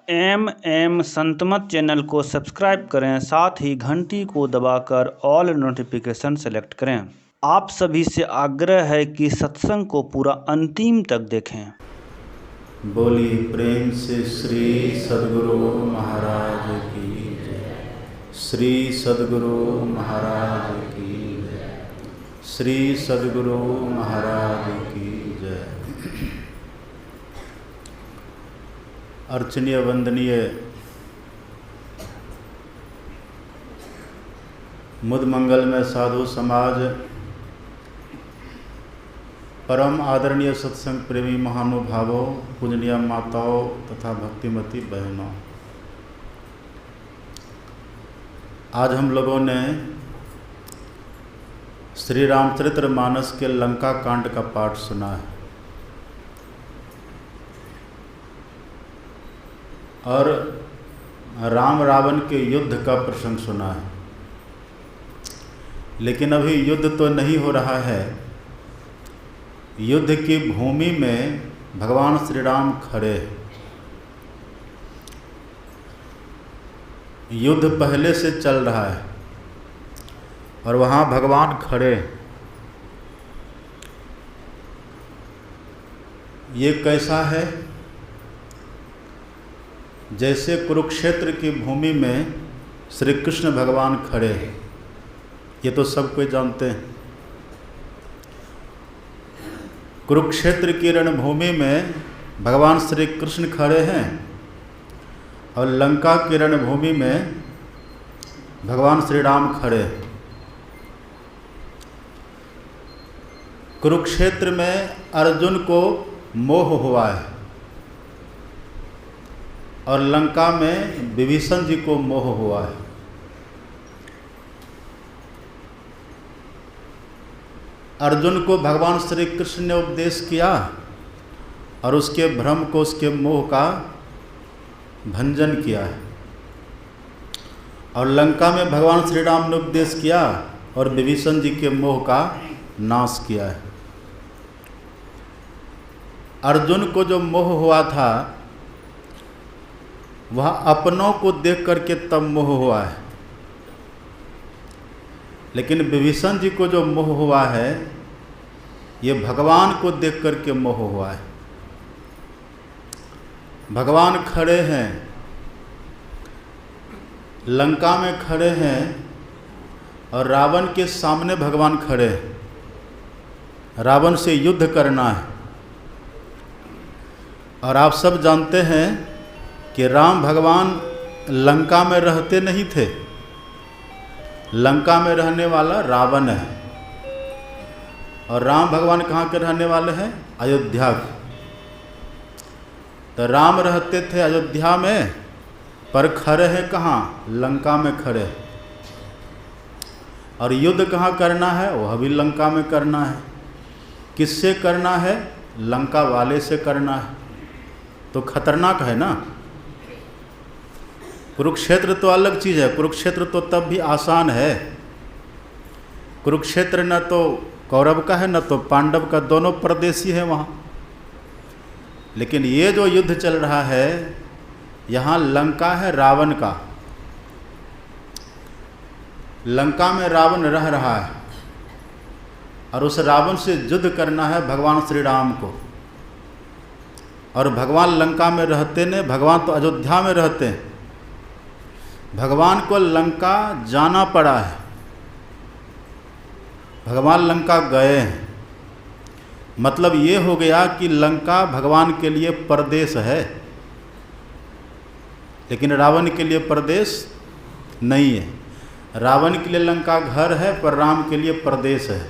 Santmat channel को subscribe करें, साथ ही घंटी को दबाकर ऑल नोटिफिकेशन सेलेक्ट करें। आप सभी से आग्रह है कि सत्संग को पूरा अंतिम तक देखें। बोलिए प्रेम से श्री सद्गुरु महाराज की जय। श्री सद्गुरु महाराज की जय। श्री सद्गुरु महाराज की जय। अर्चनीय वंदनीय मुद मंगल में साधु समाज, परम आदरणीय सत्संग प्रेमी महानुभावों, पूजनीय माताओं तथा भक्तिमती बहनों, आज हम लोगों ने श्री रामचरितमानस के लंका कांड का पाठ सुना है और राम रावण के युद्ध का प्रसंग सुना है। लेकिन अभी युद्ध तो नहीं हो रहा है। युद्ध की भूमि में भगवान श्री राम खड़े। युद्ध पहले से चल रहा है और वहाँ भगवान खड़े। ये कैसा है? जैसे कुरुक्षेत्र की भूमि में श्री कृष्ण भगवान खड़े। ये तो सब कोई जानते हैं। कुरुक्षेत्र की रणभूमि में भगवान श्री कृष्ण खड़े हैं और लंका की रणभूमि में भगवान श्री राम खड़े। कुरुक्षेत्र में अर्जुन को मोह हुआ है और लंका में विभीषण जी को मोह हुआ है। अर्जुन को भगवान श्री कृष्ण ने उपदेश किया और उसके भ्रम को, उसके मोह का भंजन किया है। और लंका में भगवान श्री राम ने उपदेश किया और विभीषण जी के मोह का नाश किया है। अर्जुन को जो मोह हुआ था वह अपनों को देख करके तब मोह हुआ है, लेकिन विभीषण जी को जो मोह हुआ है ये भगवान को देख करके मोह हुआ है। भगवान खड़े हैं, लंका में खड़े हैं और रावण के सामने भगवान खड़े हैं। रावण से युद्ध करना है। और आप सब जानते हैं कि राम भगवान लंका में रहते नहीं थे। लंका में रहने वाला रावण है और राम भगवान कहाँ के रहने वाले हैं? अयोध्या के। तो राम रहते थे अयोध्या में, पर खड़े हैं कहाँ? लंका में खड़े। और युद्ध कहाँ करना है? वह भी लंका में करना है। किससे करना है? लंका वाले से करना है। तो खतरनाक है ना। कुरुक्षेत्र तो अलग चीज़ है। कुरुक्षेत्र तो तब भी आसान है। कुरुक्षेत्र न तो कौरव का है न तो पांडव का, दोनों परदेशी है वहाँ। लेकिन ये जो युद्ध चल रहा है यहाँ लंका है रावण का। लंका में रावण रह रहा है और उस रावण से युद्ध करना है भगवान श्री राम को। और भगवान लंका में रहते ने, भगवान तो अयोध्या में रहते हैं। भगवान को लंका जाना पड़ा है। भगवान लंका गए हैं। मतलब ये हो गया कि लंका भगवान के लिए परदेश है, लेकिन रावण के लिए परदेश नहीं है। रावण के लिए लंका घर है पर राम के लिए परदेश है।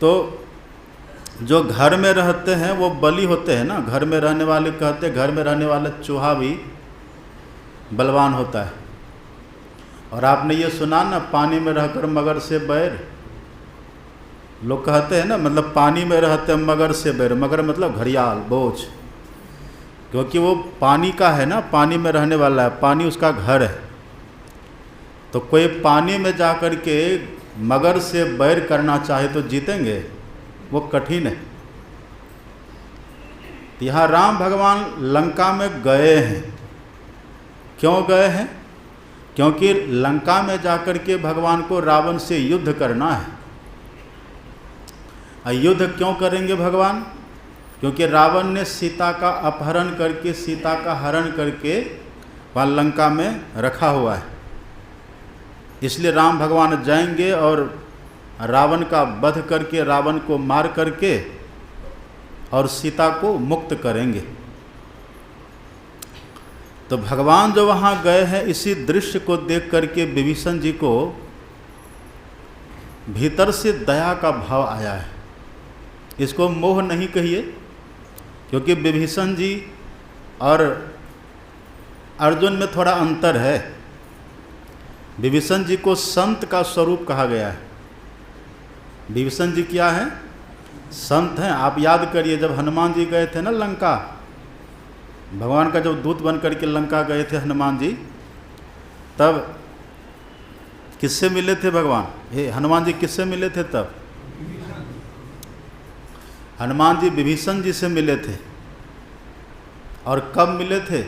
तो जो घर में रहते हैं वो बली होते हैं ना। घर में रहने वाले कहते हैं, घर में रहने वाला चूहा भी बलवान होता है। और आपने ये सुना ना, पानी में रहकर मगर से बैर। लोग कहते हैं ना, मतलब पानी में रहते हैं मगर से बैर। मगर मतलब घड़ियाल, बोझ, क्योंकि वो पानी का है ना, पानी में रहने वाला है, पानी उसका घर है। तो कोई पानी में जाकर के मगर से बैर करना चाहे तो जीतेंगे? वो कठिन है। तो यहाँ राम भगवान लंका में गए हैं। क्यों गए हैं? क्योंकि लंका में जाकर के भगवान को रावण से युद्ध करना है। युद्ध क्यों करेंगे भगवान? क्योंकि रावण ने सीता का अपहरण करके, सीता का हरण करके वहाँ लंका में रखा हुआ है। इसलिए राम भगवान जाएंगे और रावण का वध करके, रावण को मार करके और सीता को मुक्त करेंगे। तो भगवान जो वहाँ गए हैं, इसी दृश्य को देख करके विभीषण जी को भीतर से दया का भाव आया है। इसको मोह नहीं कहिए, क्योंकि विभीषण जी और अर्जुन में थोड़ा अंतर है। विभीषण जी को संत का स्वरूप कहा गया है। विभीषण जी क्या है? संत हैं। आप याद करिए, जब हनुमान जी गए थे ना लंका, भगवान का जब दूत बन करके लंका गए थे हनुमान जी, तब किससे मिले थे भगवान? हनुमान जी किससे मिले थे तब? हनुमान जी विभीषण जी से मिले थे। और कब मिले थे?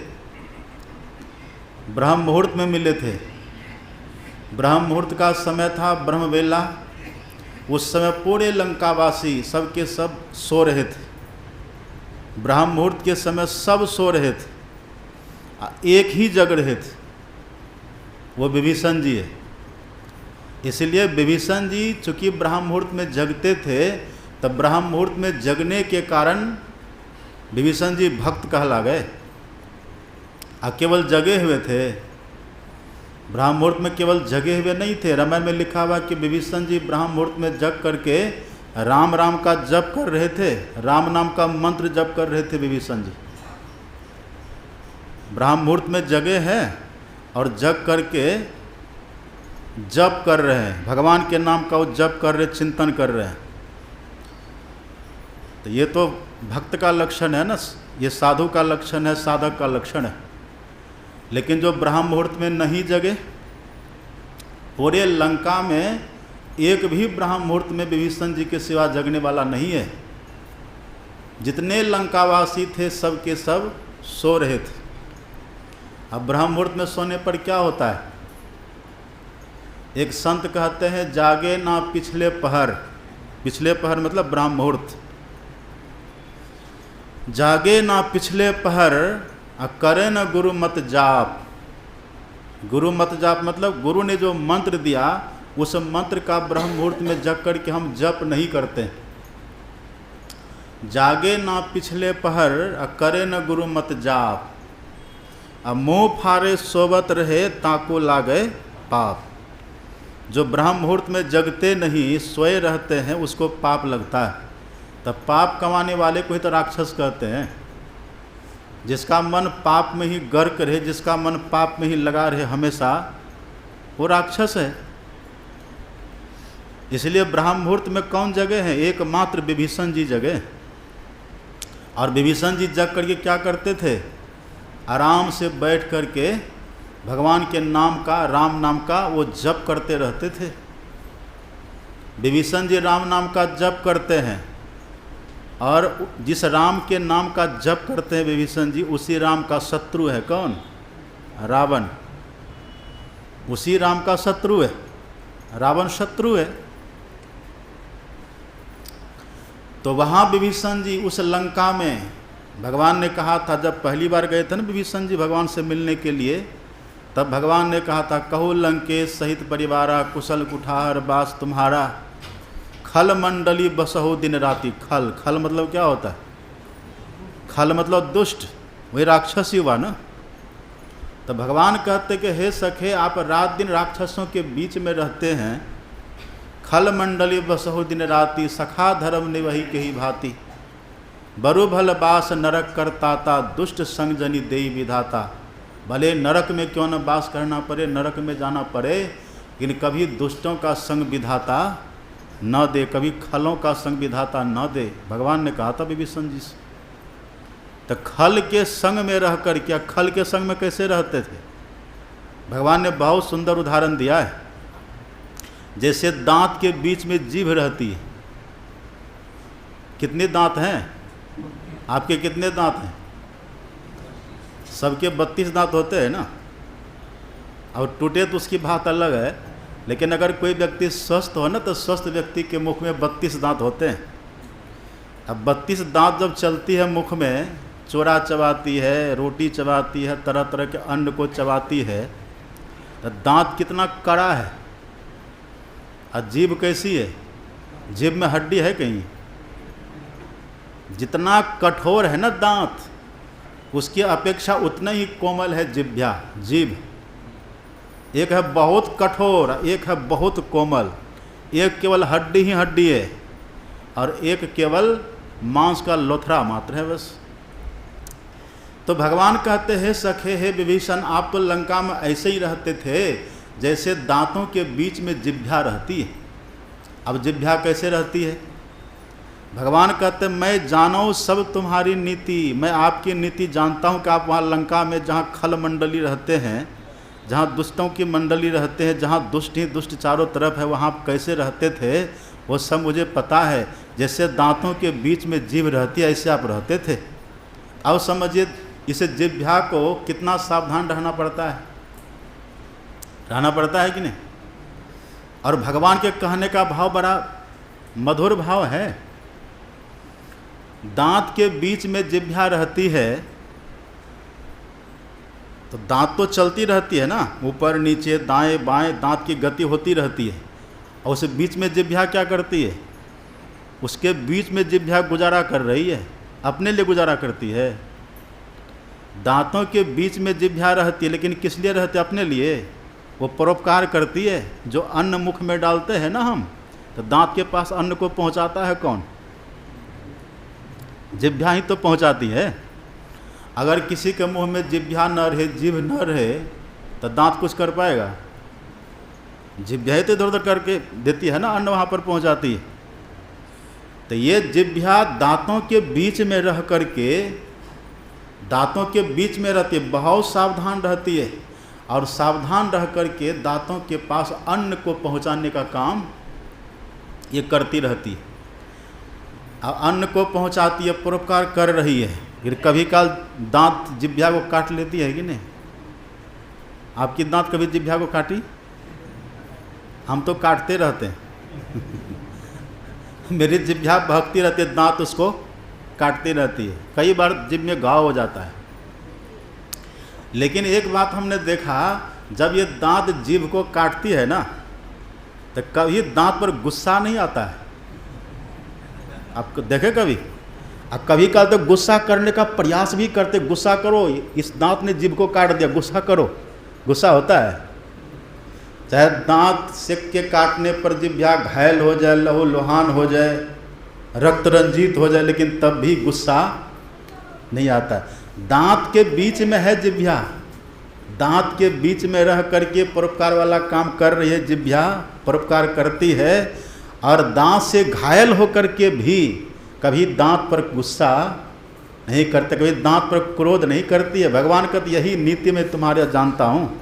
ब्रह्म मुहूर्त में मिले थे। ब्रह्म मुहूर्त का समय था, ब्रह्म वेला। उस समय पूरे लंकावासी सब के सब सो रहे थे। ब्रह्म मुहूर्त के समय सब सो रहे थे, एक ही जग रहे थे, वो विभीषण जी है। इसलिए विभीषण जी चूँकि ब्रह्म मुहूर्त में जगते थे, तब ब्रह्म मुहूर्त में जगने के कारण विभीषण जी भक्त कहला गए। केवल जगे हुए थे, ब्रह्म मुहूर्त में केवल जगे हुए नहीं थे। रामायण में लिखा हुआ कि विभीषण जी ब्रह्म मुहूर्त में जग करके राम राम का जप कर रहे थे, राम नाम का मंत्र जप कर रहे थे विभीषण जी। ब्रह्म मुहूर्त में जगे हैं और जग करके जप कर रहे हैं, भगवान के नाम का वो जप कर रहे, चिंतन कर रहे हैं। तो ये तो भक्त का लक्षण है ना, ये साधु का लक्षण है, साधक का लक्षण है। लेकिन जो ब्रह्म मुहूर्त में नहीं जगे, पूरे लंका में एक भी ब्रह्म मुहूर्त में विभीषण जी के सिवा जगने वाला नहीं है। जितने लंकावासी थे सब के सब सो रहे थे। अब ब्रह्म मुहूर्त में सोने पर क्या होता है? एक संत कहते हैं, जागे ना पिछले पहर। पिछले पहर मतलब ब्रह्म मुहूर्त। जागे ना पिछले पहर, करे न गुरु मत जाप। गुरु मत जाप मतलब गुरु ने जो मंत्र दिया, उस मंत्र का ब्रह्म मुहूर्त में जग करके हम जप नहीं करते। जागे ना पिछले पहर, करे न गुरु मत जाप। अब मुँह फारे सोवत रहे, ताको लागे पाप। जो ब्रह्म मुहूर्त में जगते नहीं, सोए रहते हैं, उसको पाप लगता है। तब पाप कमाने वाले को ही तो राक्षस कहते हैं। जिसका मन पाप में ही गर्क रहे, जिसका मन पाप में ही लगा रहे हमेशा, वो राक्षस है। इसलिए ब्रह्म मुहूर्त में कौन जगे हैं? एकमात्र विभीषण जी जगे। और विभीषण जी जग करके क्या करते थे? आराम से बैठ करके भगवान के नाम का, राम नाम का वो जप करते रहते थे। विभीषण जी राम नाम का जप करते हैं, और जिस राम के नाम का जप करते हैं विभीषण जी, उसी राम का शत्रु है कौन? रावण। उसी राम का शत्रु है, रावण शत्रु है। तो वहाँ विभीषण जी उस लंका में, भगवान ने कहा था, जब पहली बार गए थे ना विभीषण जी भगवान से मिलने के लिए, तब भगवान ने कहा था, कहु लंकेश सहित परिवारा, कुशल कुठार बास तुम्हारा, खल मंडली बसहु दिन राति। खल, खल मतलब क्या होता है? खल मतलब दुष्ट, वही राक्षस ही हुआ ना। तो भगवान कहते कि हे सखे, आप रात दिन राक्षसों के बीच में रहते हैं। खल मंडली बसहु दिन राति, सखा धर्म निवही के ही भांति। बरु भल बास नरक करताता, दुष्ट संग जनी देई विधाता। भले नरक में क्यों न बास करना पड़े, नरक में जाना पड़े, लेकिन कभी दुष्टों का संग विधाता न दे, कभी खलों का संग विधाता न दे। भगवान ने कहा था विभीषण जी से। तो खल के संग में रहकर, क्या खल के संग में कैसे रहते थे? भगवान ने बहुत सुंदर उदाहरण दिया है। जैसे दांत के बीच में जीभ रहती है। कितने दांत हैं? आपके कितने दांत हैं? सबके 32 दांत होते हैं ना। और टूटे तो उसकी बात अलग है, लेकिन अगर कोई व्यक्ति स्वस्थ हो ना तो स्वस्थ व्यक्ति के मुख में 32 दांत होते हैं। अब 32 दांत जब चलती है मुख में, चोरा चबाती है, रोटी चबाती है, तरह तरह के अन्न को चबाती है, तो दांत कितना कड़ा है। और जीभ कैसी है? जीभ में हड्डी है कहीं? जितना कठोर है ना दांत, उसकी अपेक्षा उतना ही कोमल है जिह्वा, जीभ। एक है बहुत कठोर, एक है बहुत कोमल। एक केवल हड्डी ही हड्डी है और एक केवल मांस का लोथरा मात्र है बस। तो भगवान कहते हैं, सखे हे विभीषण, आप तो लंका में ऐसे ही रहते थे जैसे दांतों के बीच में जिह्वा रहती है। अब जिह्वा कैसे रहती है? भगवान कहते हैं, मैं जानो सब तुम्हारी नीति, मैं आपकी नीति जानता हूँ कि आप वहाँ लंका में जहाँ खल मंडली रहते हैं, जहाँ दुष्टों की मंडली रहते हैं, जहाँ दुष्ट ही दुष्ट चारों तरफ है, वहाँ आप कैसे रहते थे वो सब मुझे पता है। जैसे दांतों के बीच में जीभ रहती है ऐसे आप रहते थे। अब समझिए इसे जिह्वा को कितना सावधान रहना पड़ता है, कि नहीं। और भगवान के कहने का भाव बड़ा मधुर भाव है। दांत के बीच में जिह्वा रहती है तो दांत तो चलती रहती है ना, ऊपर नीचे दाएं बाएं दांत की गति होती रहती है। और उसे बीच में जिह्वा क्या करती है? उसके बीच में जिह्वा गुजारा कर रही है, अपने लिए गुजारा करती है। दांतों के बीच में जिह्वा रहती है, लेकिन किस लिए रहती है? अपने लिए। वो परोपकार करती है। जो अन्न मुख में डालते हैं ना हम, तो दांत के पास अन्न को पहुंचाता है कौन? जिह्वा ही तो पहुंचाती है। अगर किसी के मुंह में जिह्वा न रहे, जीभ न रहे, तो दांत कुछ कर पाएगा? जिह्वा ही तो इधर उधर करके देती है ना, अन्न वहाँ पर पहुँचाती है। तो ये जिह्वा दांतों के बीच में रह करके, दांतों के बीच में रहती है, बहुत सावधान रहती है। और सावधान रह करके दांतों के पास अन्न को पहुँचाने का काम ये करती रहती है। और अन्न को पहुँचाती है, परोपकार कर रही है। फिर कभी काल दांत जिह्वा को काट लेती है कि नहीं? आपकी दांत कभी जिह्वा को काटी? हम तो काटते रहते हैं। मेरी जिह्वा बहकती रहती है, दांत उसको काटती रहती है। कई बार जिभ में घाव हो जाता है। लेकिन एक बात हमने देखा, जब ये दांत जीभ को काटती है ना, तो कभी दांत पर गुस्सा नहीं आता है। आपको देखे कभी? अब कभी कल तो गुस्सा करने का प्रयास भी करते, गुस्सा करो, इस दांत ने जीभ को काट दिया, गुस्सा करो। गुस्सा होता है। चाहे दांत सेक के काटने पर जिह्वा घायल हो जाए, लहू लुहान हो जाए, रक्त रंजित हो जाए, लेकिन तब भी गुस्सा नहीं आता। दांत के बीच में है जिह्वा, दांत के बीच में रह करके परोपकार वाला काम कर रही है जिह्वा, परोपकार करती है। और दांत से घायल होकर के भी कभी दांत पर गुस्सा नहीं करते, कभी दांत पर क्रोध नहीं करती है। भगवान कहते यही नीति मैं तुम्हारे जानता हूँ।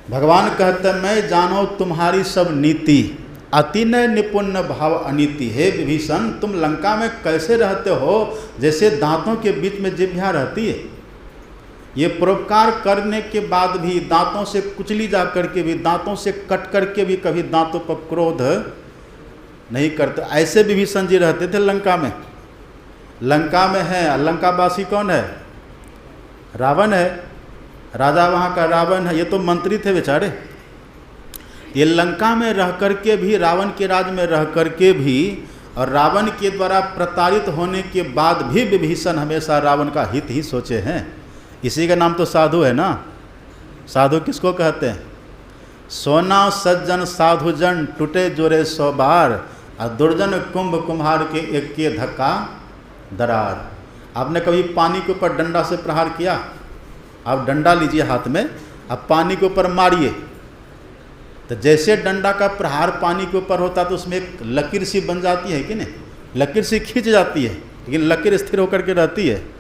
भगवान कहते मैं जानो तुम्हारी सब नीति, अति न निपुण भाव अनीति। हे विभीषण, तुम लंका में कैसे रहते हो जैसे दांतों के बीच में जिह्वा रहती है। ये परोपकार करने के बाद भी, दांतों से कुचली जा करके भी, दांतों से कट करके भी कभी दांतों पर क्रोध नहीं करते। ऐसे विभीषण जी रहते थे लंका में। लंका में है, लंकावासी कौन है? रावण है, राजा वहाँ का रावण है। ये तो मंत्री थे बेचारे। ये लंका में रह करके भी, रावण के राज में रह करके भी, और रावण के द्वारा प्रताड़ित होने के बाद भी विभीषण हमेशा रावण का हित ही सोचे हैं। इसी का नाम तो साधु है ना। साधु किसको कहते हैं? सोना सज्जन साधुजन टूटे जोरे 100 बार, और दुर्जन कुंभ कुम्हार के एक के धक्का दरार। आपने कभी पानी के ऊपर डंडा से प्रहार किया? आप डंडा लीजिए हाथ में, अब पानी के ऊपर मारिए, तो जैसे डंडा का प्रहार पानी के ऊपर होता तो उसमें एक लकीर सी बन जाती है कि नहीं? लकीर सी खींच जाती है, लेकिन लकीर स्थिर होकर के रहती है।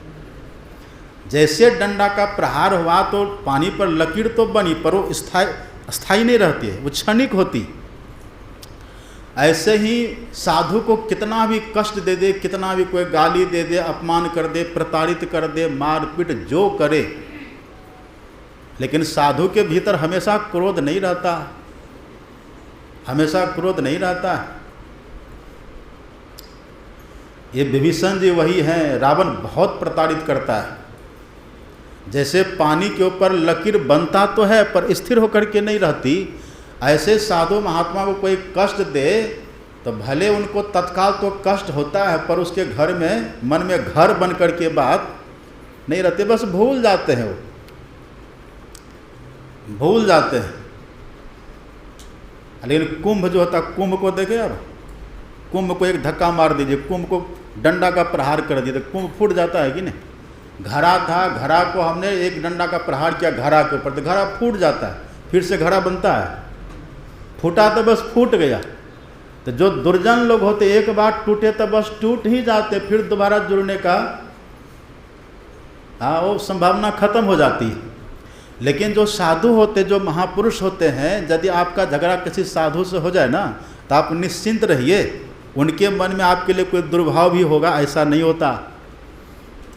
जैसे डंडा का प्रहार हुआ तो पानी पर लकीर तो बनी, पर वो स्थायी नहीं रहती है, वो क्षणिक होती। ऐसे ही साधु को कितना भी कष्ट दे दे, कितना भी कोई गाली दे दे, अपमान कर दे, प्रताड़ित कर दे, मारपीट जो करे, लेकिन साधु के भीतर हमेशा क्रोध नहीं रहता, हमेशा क्रोध नहीं रहता। ये विभीषण जी वही हैं। रावण बहुत प्रताड़ित करता है। जैसे पानी के ऊपर लकीर बनता तो है पर स्थिर होकर के नहीं रहती, ऐसे साधु महात्मा को कोई कष्ट दे तो भले उनको तत्काल तो कष्ट होता है पर उसके घर में, मन में घर बन कर के बात नहीं रहती, बस भूल जाते हैं, वो भूल जाते हैं। लेकिन कुंभ जो होता, कुंभ को देखे अब, कुंभ को एक धक्का मार दीजिए, कुंभ को डंडा का प्रहार कर दिए तो कुंभ फूट जाता है कि नहीं? घड़ा था, घड़ा को हमने एक डंडा का प्रहार किया घड़ा के ऊपर तो घड़ा फूट जाता है, फिर से घड़ा बनता है। फूटा तो बस फूट गया। तो जो दुर्जन लोग होते एक बार टूटे तो बस टूट ही जाते, फिर दोबारा जुड़ने का वो संभावना खत्म हो जाती है। लेकिन जो साधु होते, जो महापुरुष होते हैं, यदि आपका झगड़ा किसी साधु से हो जाए ना तो आप निश्चिंत रहिए, उनके मन में आपके लिए कोई दुर्भाव भी होगा ऐसा नहीं होता।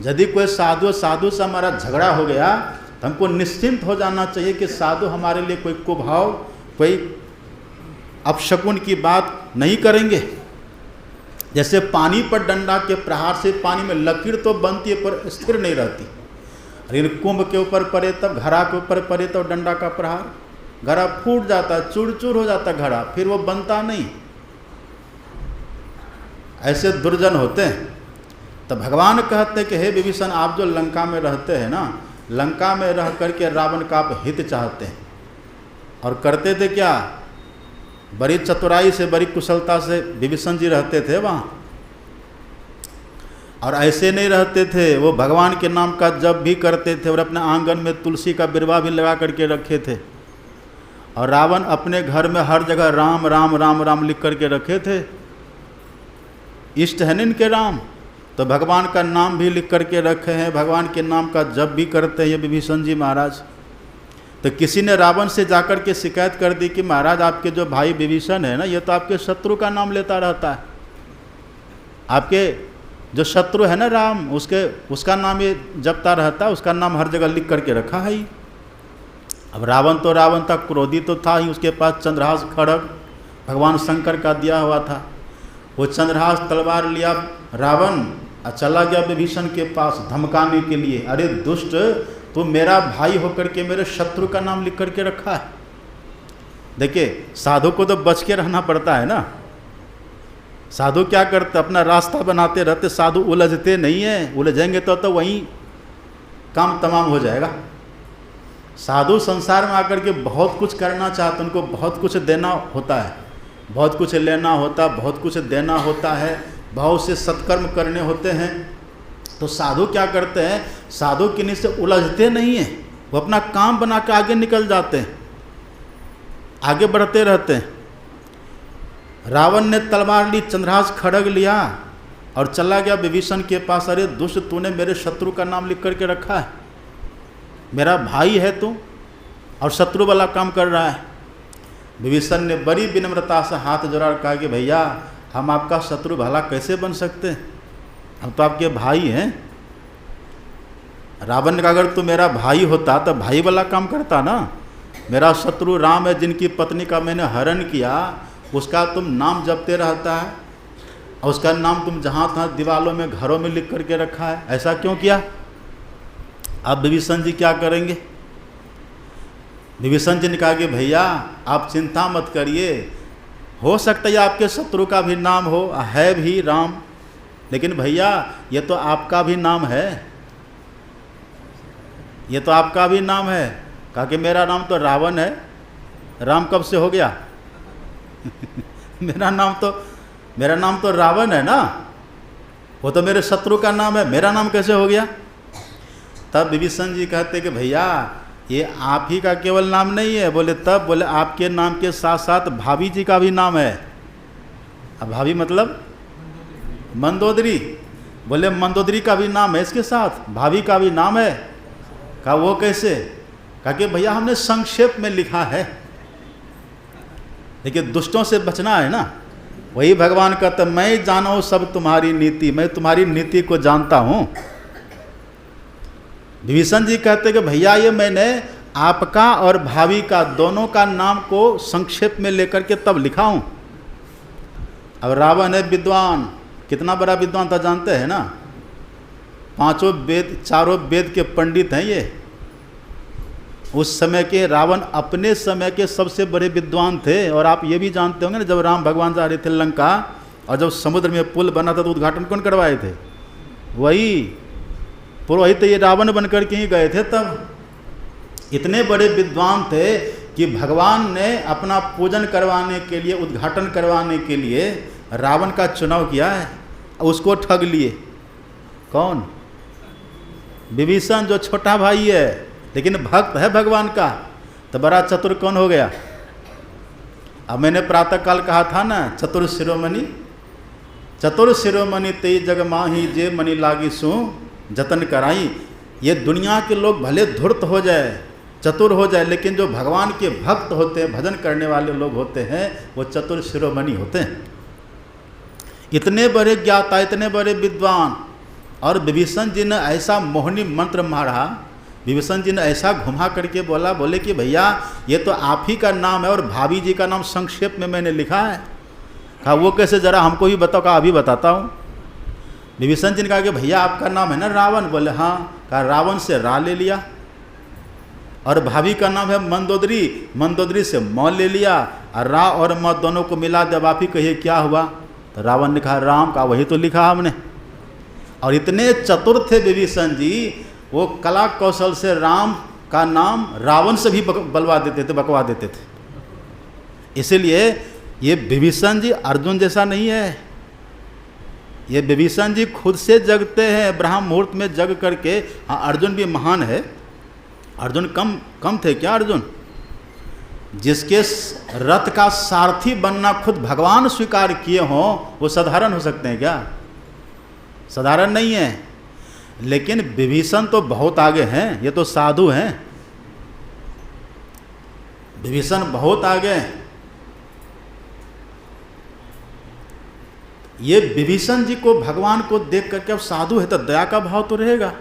यदि कोई साधु से हमारा झगड़ा हो गया तो हमको निश्चिंत हो जाना चाहिए कि साधु हमारे लिए कोई कुभाव, कोई अपशकुन की बात नहीं करेंगे। जैसे पानी पर डंडा के प्रहार से पानी में लकीर तो बनती है पर स्थिर नहीं रहती, लेकिन कुंभ के ऊपर पड़े तब, घड़ा के ऊपर पड़े तो डंडा का प्रहार, घड़ा फूट जाता, चूर चूर हो जाता घड़ा, फिर वो बनता नहीं। ऐसे दुर्जन होते हैं। तो भगवान कहते हैं कि हे विभीषण, आप जो लंका में रहते हैं ना, लंका में रह करके रावण का आप हित चाहते हैं। और करते थे क्या? बड़ी चतुराई से, बड़ी कुशलता से विभीषण जी रहते थे वहाँ। और ऐसे नहीं रहते थे, वो भगवान के नाम का जप भी करते थे और अपने आंगन में तुलसी का बिरवा भी लगा करके रखे थे। और रावण अपने घर में हर जगह राम राम राम राम लिख करके रखे थे। इष्ट है न इनके राम, तो भगवान का नाम भी लिख करके रखे हैं, भगवान के नाम का जप भी करते हैं ये विभीषण जी महाराज। तो किसी ने रावण से जाकर के शिकायत कर दी कि महाराज आपके जो भाई विभीषण है ना, ये तो आपके शत्रु का नाम लेता रहता है। आपके जो शत्रु है ना राम, उसका नाम ये जपता रहता है, उसका नाम हर जगह लिख करके रखा है ही। अब रावण था, क्रोधी तो था ही, उसके पास चंद्रहास खड्ग भगवान शंकर का दिया हुआ था। वो चंद्रहास तलवार लिया रावण और चला गया विभीषण के पास धमकाने के लिए, अरे दुष्ट, तो मेरा भाई होकर के मेरे शत्रु का नाम लिख करके रखा है। देखिए साधु को तो बच के रहना पड़ता है ना। साधु क्या करते, अपना रास्ता बनाते रहते, साधु उलझते नहीं है। उलझेंगे तो वहीं काम तमाम हो जाएगा। साधु संसार में आकर के बहुत कुछ करना चाहते, उनको बहुत कुछ देना होता है, बहुत कुछ लेना होता, बहुत कुछ देना होता है, बहुत से सत्कर्म करने होते हैं। तो साधु क्या करते हैं, साधु किन्हीं से उलझते नहीं हैं, वो अपना काम बना के आगे निकल जाते हैं, आगे बढ़ते रहते हैं। रावण ने तलवार ली, चंद्रहास खड्ग लिया और चला गया विभीषण के पास, अरे दुष्ट, तूने मेरे शत्रु का नाम लिख करके रखा है, मेरा भाई है तू और शत्रु वाला काम कर रहा है। विभीषण ने बड़ी विनम्रता से हाथ जोड़ा कहा कि भैया हम आपका शत्रु भला कैसे बन सकते हैं, हम तो आपके भाई हैं। रावण ने कहा अगर तू मेरा भाई होता तो भाई वाला काम करता ना। मेरा शत्रु राम है, जिनकी पत्नी का मैंने हरण किया, उसका तुम नाम जपते रहता है और उसका नाम तुम जहाँ तहाँ दीवालों में, घरों में लिख करके रखा है, ऐसा क्यों किया? अब विभीषण जी क्या करेंगे? विभीषण जी ने कहा कि भैया आप चिंता मत करिए, हो सकता है आपके शत्रु का भी नाम हो, है भी राम, लेकिन भैया ये तो आपका भी नाम है, ये तो आपका भी नाम है। कहा कि मेरा नाम तो रावण है, राम कब से हो गया? मेरा नाम तो रावण है ना, वो तो मेरे शत्रु का नाम है, मेरा नाम कैसे हो गया? तब विभीषण जी कहते कि भैया ये आप ही का केवल नाम नहीं है। बोले तब? बोले आपके नाम के साथ साथ भाभी जी का भी नाम है। अब भाभी मतलब मंदोदरी। बोले मंदोदरी का भी नाम है इसके साथ, भाभी का भी नाम है। कहा वो कैसे? कहा कि भैया हमने संक्षेप में लिखा है, देखिए दुष्टों से बचना है ना, वही भगवान कहते मैं जानो सब तुम्हारी नीति, मैं तुम्हारी नीति को जानता हूँ। विभीषण जी कहते कि भैया ये मैंने आपका और भाभी का दोनों का नाम को संक्षेप में लेकर के तब लिखा हूँ। अब रावण है विद्वान, कितना बड़ा विद्वान था जानते हैं ना, 5 वेद 4 वेद के पंडित हैं ये। उस समय के रावण अपने समय के सबसे बड़े विद्वान थे। और आप ये भी जानते होंगे ना, जब राम भगवान जा रहे थे लंका और जब समुद्र में पुल बना था तो उद्घाटन कौन करवाए थे? वही पुरोहित, ये रावण बनकर के ही गए थे। तब इतने बड़े विद्वान थे कि भगवान ने अपना पूजन करवाने के लिए, उद्घाटन करवाने के लिए रावण का चुनाव किया है। उसको ठग लिए। कौन? विभीषण, जो छोटा भाई है लेकिन भक्त है भगवान का। तो बड़ा चतुर कौन हो गया? अब मैंने प्रातः काल कहा था ना, चतुर शिरोमणि, चतुर शिरोमणि तेई जग माही जे मणि लागी सू जतन कराई। ये दुनिया के लोग भले धूर्त हो जाए, चतुर हो जाए, लेकिन जो भगवान के भक्त होते हैं, भजन करने वाले लोग होते हैं, वो चतुर शिरोमणि होते हैं। इतने बड़े ज्ञाता, इतने बड़े विद्वान। और विभीषण जी ने ऐसा मोहनी मंत्र मारा, विभीषण जी ने ऐसा घुमा करके बोले कि भैया ये तो आप ही का नाम है और भाभी जी का नाम संक्षेप में मैंने लिखा है। कहा वो कैसे, जरा हमको भी बताओ। कहा अभी बताता हूँ। विभीषण जी ने कहा कि भैया आपका नाम है ना रावण? बोले हाँ। कहा रावण से रा ले लिया। और भाभी का नाम है मंदोदरी, मंदोदरी से म ले लिया। और रा और म दोनों को मिला दे, आप ही कहिए क्या हुआ? तो रावण ने कहा राम। का वही तो लिखा हमने। और इतने चतुर थे विभीषण जी, वो कला कौशल से राम का नाम रावण से भी बलवा देते थे, बकवा देते थे। इसीलिए ये विभीषण जी अर्जुन जैसा नहीं है। ये विभीषण जी खुद से जगते हैं, ब्रह्म मुहूर्त में जग करके। हाँ, अर्जुन भी महान है। अर्जुन कम थे क्या? अर्जुन जिसके रथ का सारथी बनना खुद भगवान स्वीकार किए हों, वो साधारण हो सकते हैं क्या? साधारण नहीं है। लेकिन विभीषण तो बहुत आगे हैं, ये तो साधु हैं। विभीषण बहुत आगे हैं। ये विभीषण जी को, भगवान को देख करके, अब साधु है तो दया का भाव तो रहेगा।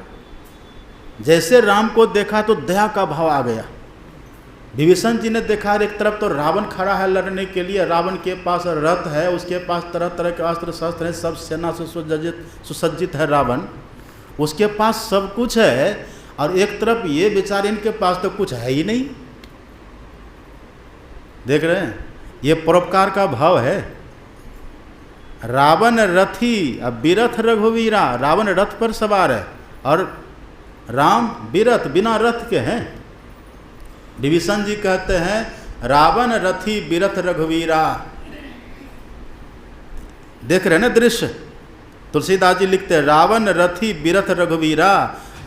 जैसे राम को देखा तो दया का भाव आ गया। विभीषण जी ने देखा एक तरफ तो रावण खड़ा है लड़ने के लिए, रावण के पास रथ है, उसके पास तरह तरह के अस्त्र शस्त्र हैं, सब सेना से सुसज्जित है रावण, उसके पास सब कुछ है। और एक तरफ ये बेचारे, इनके पास तो कुछ है ही नहीं। देख रहे हैं, ये परोपकार का भाव है। रावण रथी अब बिरथ रघुवीरा, रावण रथ पर सवार है और राम बिरथ, बिना रथ के हैं। विभीषण जी कहते हैं रावण रथी बिरथ रघुवीरा। देख रहे हैं ना दृश्य? तुलसीदास जी लिखते हैं रावण रथी बिरथ रघुवीरा,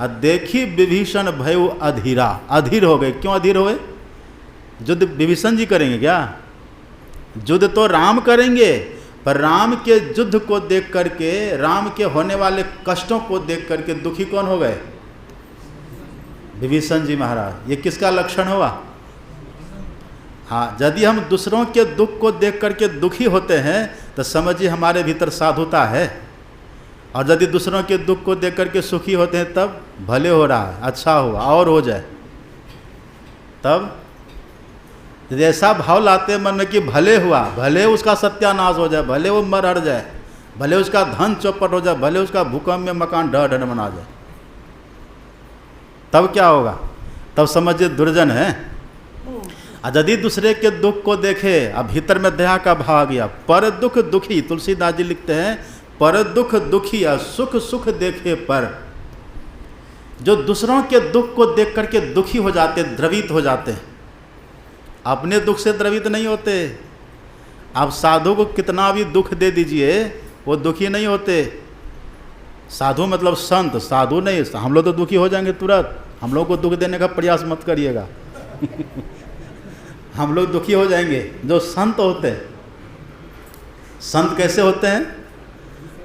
और देखी विभीषण भयउ अधीरा। अधीर हो गए। क्यों अधीर हुए? युद्ध विभीषण जी करेंगे क्या? युद्ध तो राम करेंगे, पर राम के युद्ध को देख करके, राम के होने वाले कष्टों को देख करके दुखी कौन हो गए? विभीषण जी महाराज। ये किसका लक्षण हुआ? हाँ, यदि हम दूसरों के दुख को देख करके दुखी होते हैं तो समझिए हमारे भीतर साधुता है। और यदि दूसरों के दुख को देख करके सुखी होते हैं तब भले हो रहा है, अच्छा हुआ और हो जाए। तब ऐसा भाव लाते मन में कि भले हुआ, भले उसका सत्यानाश हो जाए, भले वो मर हट जाए, भले उसका धन चौपट हो जाए, भले उसका भूकंप में मकान ढह ढह बना जाए, तब क्या होगा? तब समझिए दुर्जन है। और यदि दूसरे के दुख को देखे, अब भीतर में दया का भाव आ गया। पर दुख दुखी, तुलसीदास जी लिखते हैं पर दुख दुखी और सुख सुख देखे पर। जो दूसरों के दुख को देख करके दुखी हो जाते, द्रवित हो जाते हैं, अपने दुख से द्रवित नहीं होते। आप साधु को कितना भी दुख दे दीजिए, वो दुखी नहीं होते। साधु मतलब संत, साधु नहीं। हम लोग तो दुखी हो जाएंगे तुरंत। हम लोग को दुख देने का प्रयास मत करिएगा। हम लोग दुखी हो जाएंगे। जो संत होते हैं, संत कैसे होते हैं?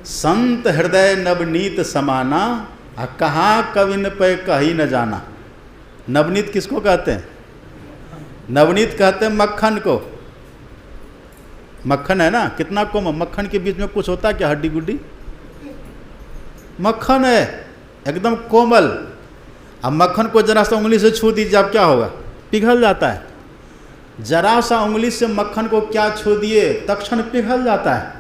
संत हृदय नवनीत समाना, कहाँ कविन पे कहीं न जाना। नवनीत किसको कहते हैं? नवनीत कहते हैं मक्खन को। मक्खन है ना, कितना कोमल, मक्खन के बीच में कुछ होता है क्या, हड्डी गुड्डी? मक्खन है एकदम कोमल। अब मक्खन को जरा सा उंगली से छू दीजिए, अब क्या होगा? पिघल जाता है। जरा सा उंगली से मक्खन को क्या छू दिए, तत्क्षण पिघल जाता है।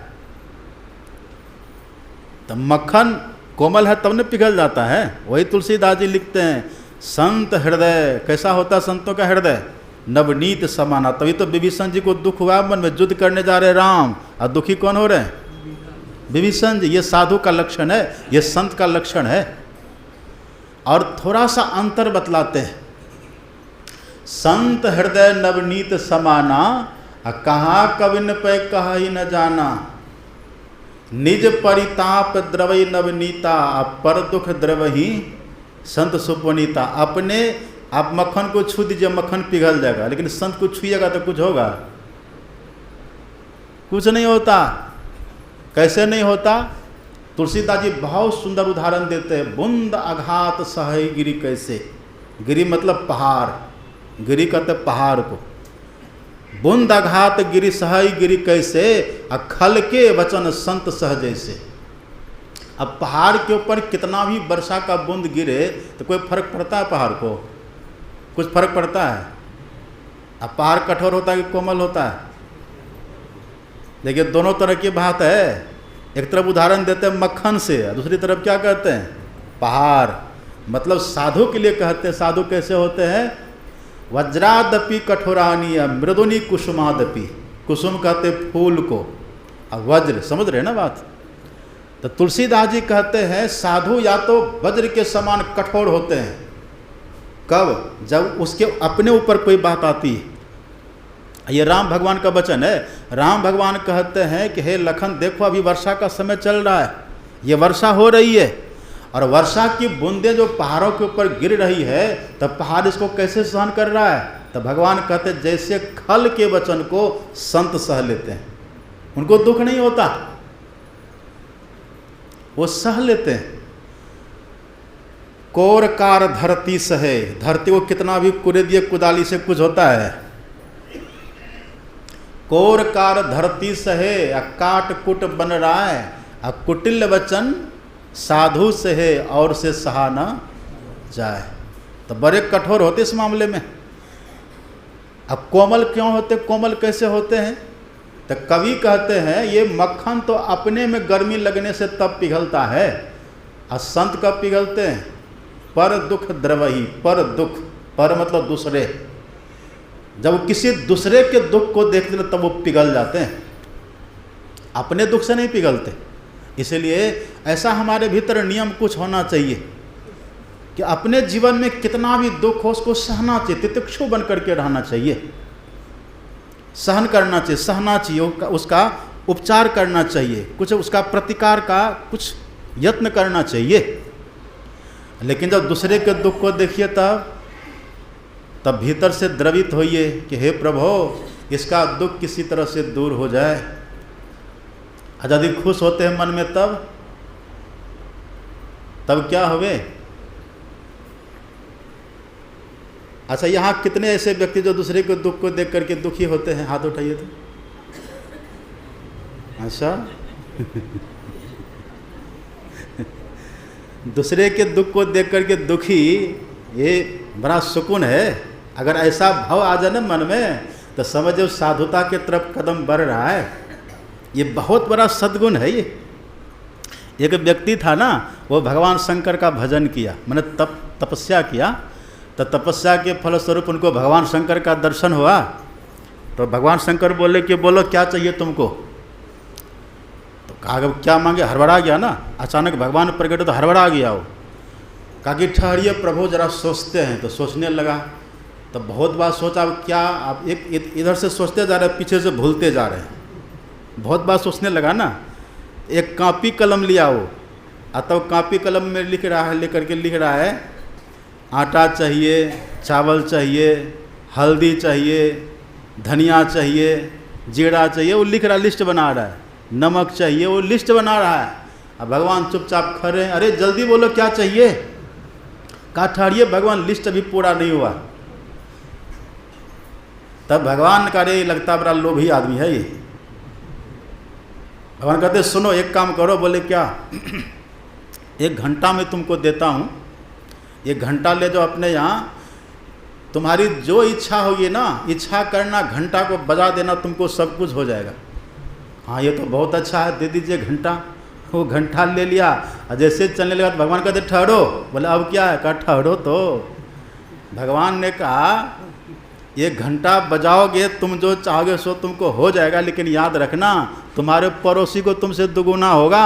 तो मक्खन कोमल है तब न पिघल जाता है। वही तुलसीदास जी लिखते हैं, संत हृदय कैसा होता है, संतों का हृदय नवनीत समाना। तभी तो विभीषण जी को दुख हुआ मन में, युद्ध करने जा रहे राम, और दुखी कौन हो रहे हैं? विभीषण जी। ये साधु का लक्षण है, ये संत का लक्षण है। और थोड़ा सा अंतर बतलाते हैं, संत हृदय नवनीत समाना, कहाँ कविन पे कहा ही न जाना, निज परिताप द्रवई नवनीता, पर दुख द्रवही संत सुपुनीता। अपने आप मक्खन को छू दीजिए, मक्खन पिघल जाएगा, लेकिन संत को छुइएगा तो कुछ होगा? कुछ नहीं होता। कैसे नहीं होता? तुलसीदास जी बहुत सुंदर उदाहरण देते हैं, बूंद आघात सहई गिरी कैसे। गिरी मतलब पहाड़, गिरी कहते पहाड़ को। बूंद आघात गिरी सहई गिरी कैसे, खल के वचन संत सह जैसे। अब पहाड़ के ऊपर कितना भी वर्षा का बूंद गिरे तो कोई फर्क पड़ता है? पहाड़ को कुछ फर्क पड़ता है? अब पहाड़ कठोर होता है कि कोमल होता है? देखिए दोनों तरह की बात है। एक तरफ उदाहरण देते हैं मक्खन से, दूसरी तरफ क्या कहते हैं? पहाड़। मतलब साधु के लिए कहते हैं। साधु कैसे होते हैं? वज्रादपि कठोरानी मृदुनी कुसुमादपि। कुसुम कहते फूल को, अब वज्र, समझ रहे हैं ना बात? तो तुलसीदास जी कहते हैं साधु या तो वज्र के समान कठोर होते हैं। कब? जब उसके अपने ऊपर कोई बात आती है। ये राम भगवान का वचन है। राम भगवान कहते हैं कि हे लखन देखो, अभी वर्षा का समय चल रहा है, ये वर्षा हो रही है, और वर्षा की बूंदें जो पहाड़ों के ऊपर गिर रही है, तब पहाड़ इसको कैसे सहन कर रहा है? तो भगवान कहते हैं जैसे खल के वचन को संत सह लेते हैं, उनको दुख नहीं होता, वो सह लेते हैं। कोरकार धरती सहे, धरती को कितना भी कुरे दिए कुदाली से कुछ होता है? कोरकार धरती सहे, काट कुट बन रहा है, कुटिल वचन साधु सहे, और से सहा न जाए। तो बड़े कठोर होते इस मामले में। अब कोमल क्यों होते? कोमल कैसे होते हैं? तो कवि कहते हैं ये मक्खन तो अपने में गर्मी लगने से तब पिघलता है, और संत कब पिघलते हैं? पर दुख द्रवही। पर दुख, पर मतलब दूसरे। जब किसी दूसरे के दुख को देखते हैं तब वो पिघल जाते हैं, अपने दुख से नहीं पिघलते। इसलिए ऐसा हमारे भीतर नियम कुछ होना चाहिए कि अपने जीवन में कितना भी दुख हो उसको सहना चाहिए, तितिक्षु बन करके रहना चाहिए, सहन करना चाहिए, सहना चाहिए, उसका उपचार करना चाहिए, कुछ उसका प्रतिकार का कुछ यत्न करना चाहिए। लेकिन जब दूसरे के दुख को देखिए तब भीतर से द्रवित होइए कि हे प्रभु इसका दुख किसी तरह से दूर हो जाए। यदि खुश होते हैं मन में तब क्या हुए? अच्छा, यहाँ कितने ऐसे व्यक्ति जो दूसरे के दुख को देख करके दुखी होते हैं? हाथ उठाइए तो। अच्छा दूसरे के दुख को देख करके दुखी, ये बड़ा सुकून है। अगर ऐसा भाव आ जाए ना मन में तो समझो साधुता के तरफ कदम बढ़ रहा है। ये बहुत बड़ा सद्गुण है। ये एक व्यक्ति था ना, वो भगवान शंकर का भजन किया, मैंने तपस्या किया, तो तपस्या के फलस्वरूप उनको भगवान शंकर का दर्शन हुआ। तो भगवान शंकर बोले कि बोलो क्या चाहिए तुमको? तो कहा क्या मांगे? हड़बड़ा गया ना, अचानक भगवान प्रकट तो हड़बड़ा गया वो। कहा कि ठहरिए प्रभु जरा सोचते हैं। तो सोचने लगा, तो बहुत बार सोचा अब क्या, आप एक इधर से सोचते जा रहे हैं, पीछे से भूलते जा रहे हैं। बहुत बार सोचने लगा ना, एक कॉपी कलम लिया वो, तब कॉपी कलम में लिख रहा है, लेकर के लिख रहा है आटा चाहिए, चावल चाहिए, हल्दी चाहिए, धनिया चाहिए, जीरा चाहिए, वो लिख रहा है, लिस्ट बना रहा है, नमक चाहिए, वो लिस्ट बना रहा है। अब भगवान चुपचाप खड़े हैं, अरे जल्दी बोलो क्या चाहिए? कहा ठहरिए भगवान लिस्ट अभी पूरा नहीं हुआ। तब भगवान का रे लगता बड़ा लोभी आदमी है ये, भगवान कहते सुनो एक काम करो। बोले क्या? 1 घंटा मैं तुमको देता हूँ, 1 घंटा ले जाओ अपने यहाँ, तुम्हारी जो इच्छा होगी ना, इच्छा करना, घंटा को बजा देना, तुमको सब कुछ हो जाएगा। हाँ ये तो बहुत अच्छा है, दे दीजिए घंटा। वो घंटा ले लिया और जैसे चलने लगा तो भगवान कहते ठहरो। बोले अब क्या है? कहा ठहरो तो। भगवान ने कहा 1 घंटा बजाओगे, तुम जो चाहोगे सो तुमको हो जाएगा, लेकिन याद रखना तुम्हारे पड़ोसी को तुमसे दुगुना होगा।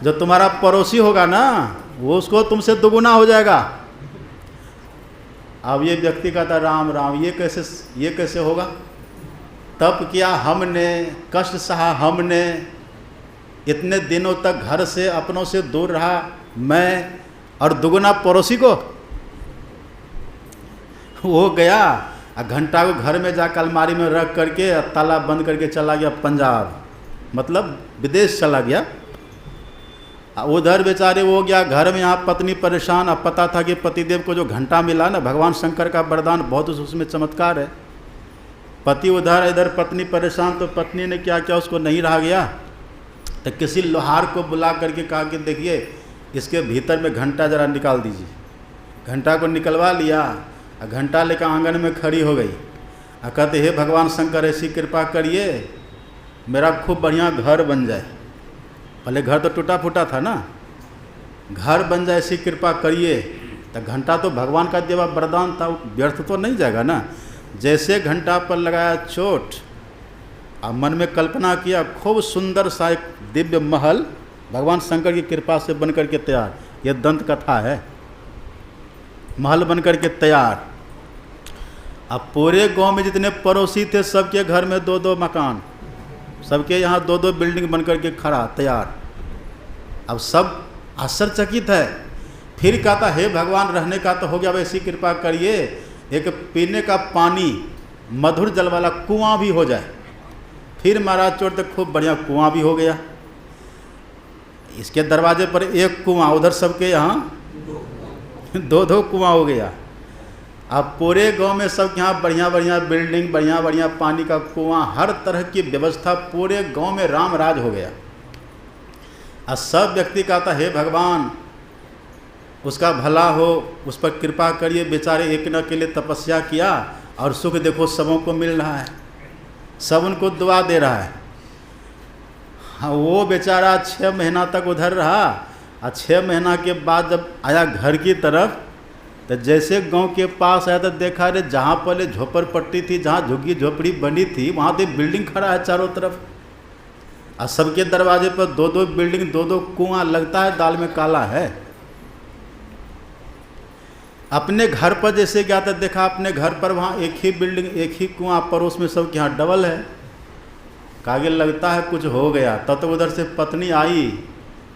जो तुम्हारा पड़ोसी होगा ना, वो उसको तुमसे दुगुना हो जाएगा। अब ये व्यक्ति कहता राम राम, ये कैसे होगा? तप किया हमने, कष्ट सहा हमने, इतने दिनों तक घर से अपनों से दूर रहा मैं, और दुगुना पड़ोसी को। वो गया घंटा को घर में जाकर अलमारी में रख करके ताला बंद करके चला गया पंजाब, मतलब विदेश चला गया। उधर बेचारे वो गया घर में, यहाँ पत्नी परेशान। अब पता था कि पतिदेव को जो घंटा मिला ना, भगवान शंकर का वरदान बहुत उसमें चमत्कार है। पति उधर, इधर पत्नी परेशान, तो पत्नी ने क्या किया, उसको नहीं रहा गया तो किसी लोहार को बुला करके कहा कि देखिए इसके भीतर में घंटा जरा निकाल दीजिए। घंटा को निकलवा लिया, घंटा लेकर आंगन में खड़ी हो गई। कहते हे भगवान शंकर ऐसी कृपा करिए मेरा खूब बढ़िया घर बन जाए। पहले घर तो टूटा फूटा था ना, घर बन जाए ऐसी कृपा करिए। तो घंटा तो भगवान का दिया वरदान था, व्यर्थ तो नहीं जाएगा ना। जैसे घंटा पर लगाया चोट, अब मन में कल्पना किया खूब सुंदर सा एक दिव्य महल भगवान शंकर की कृपा से बन करके तैयार। यह दंत कथा है। महल बन करके तैयार। अब पूरे गांव में जितने पड़ोसी थे सबके घर में 2-2 मकान, सबके यहाँ 2-2 बिल्डिंग बन करके खड़ा तैयार। अब सब आश्चर्यचकित है। फिर कहता हे भगवान रहने का तो हो गया, वैसी कृपा करिए एक पीने का पानी मधुर जल वाला कुआं भी हो जाए। फिर महाराज चोट तक खूब बढ़िया कुआं भी हो गया। इसके दरवाजे पर 1 कुआं, उधर सबके यहाँ 2-2 कुआं हो गया। अब पूरे गांव में सब यहाँ बढ़िया बढ़िया बिल्डिंग, बढ़िया बढ़िया पानी का कुआं, हर तरह की व्यवस्था, पूरे गांव में राम राज हो गया। और सब व्यक्ति कहता हे भगवान उसका भला हो, उस पर कृपा करिए। बेचारे एक न के लिए तपस्या किया और सुख देखो सबों को मिल रहा है, सब उनको दुआ दे रहा है। हाँ वो बेचारा 6 महीना तक उधर रहा, और 6 महीना के बाद जब आया घर की तरफ, तो जैसे गांव के पास आया तो देखा रे जहाँ पहले झोपड़पट्टी थी, जहाँ झुग्गी झोपड़ी बनी थी, वहाँ तो बिल्डिंग खड़ा है चारों तरफ। और सबके दरवाजे पर 2-2 बिल्डिंग, 2-2 कुआं, लगता है दाल में काला है। अपने घर पर जैसे गया तो देखा अपने घर पर वहाँ एक ही बिल्डिंग, एक ही कुआं, पड़ोस में सब यहाँ डबल है। कागे लगता है कुछ हो गया। तब तो उधर से पत्नी आई,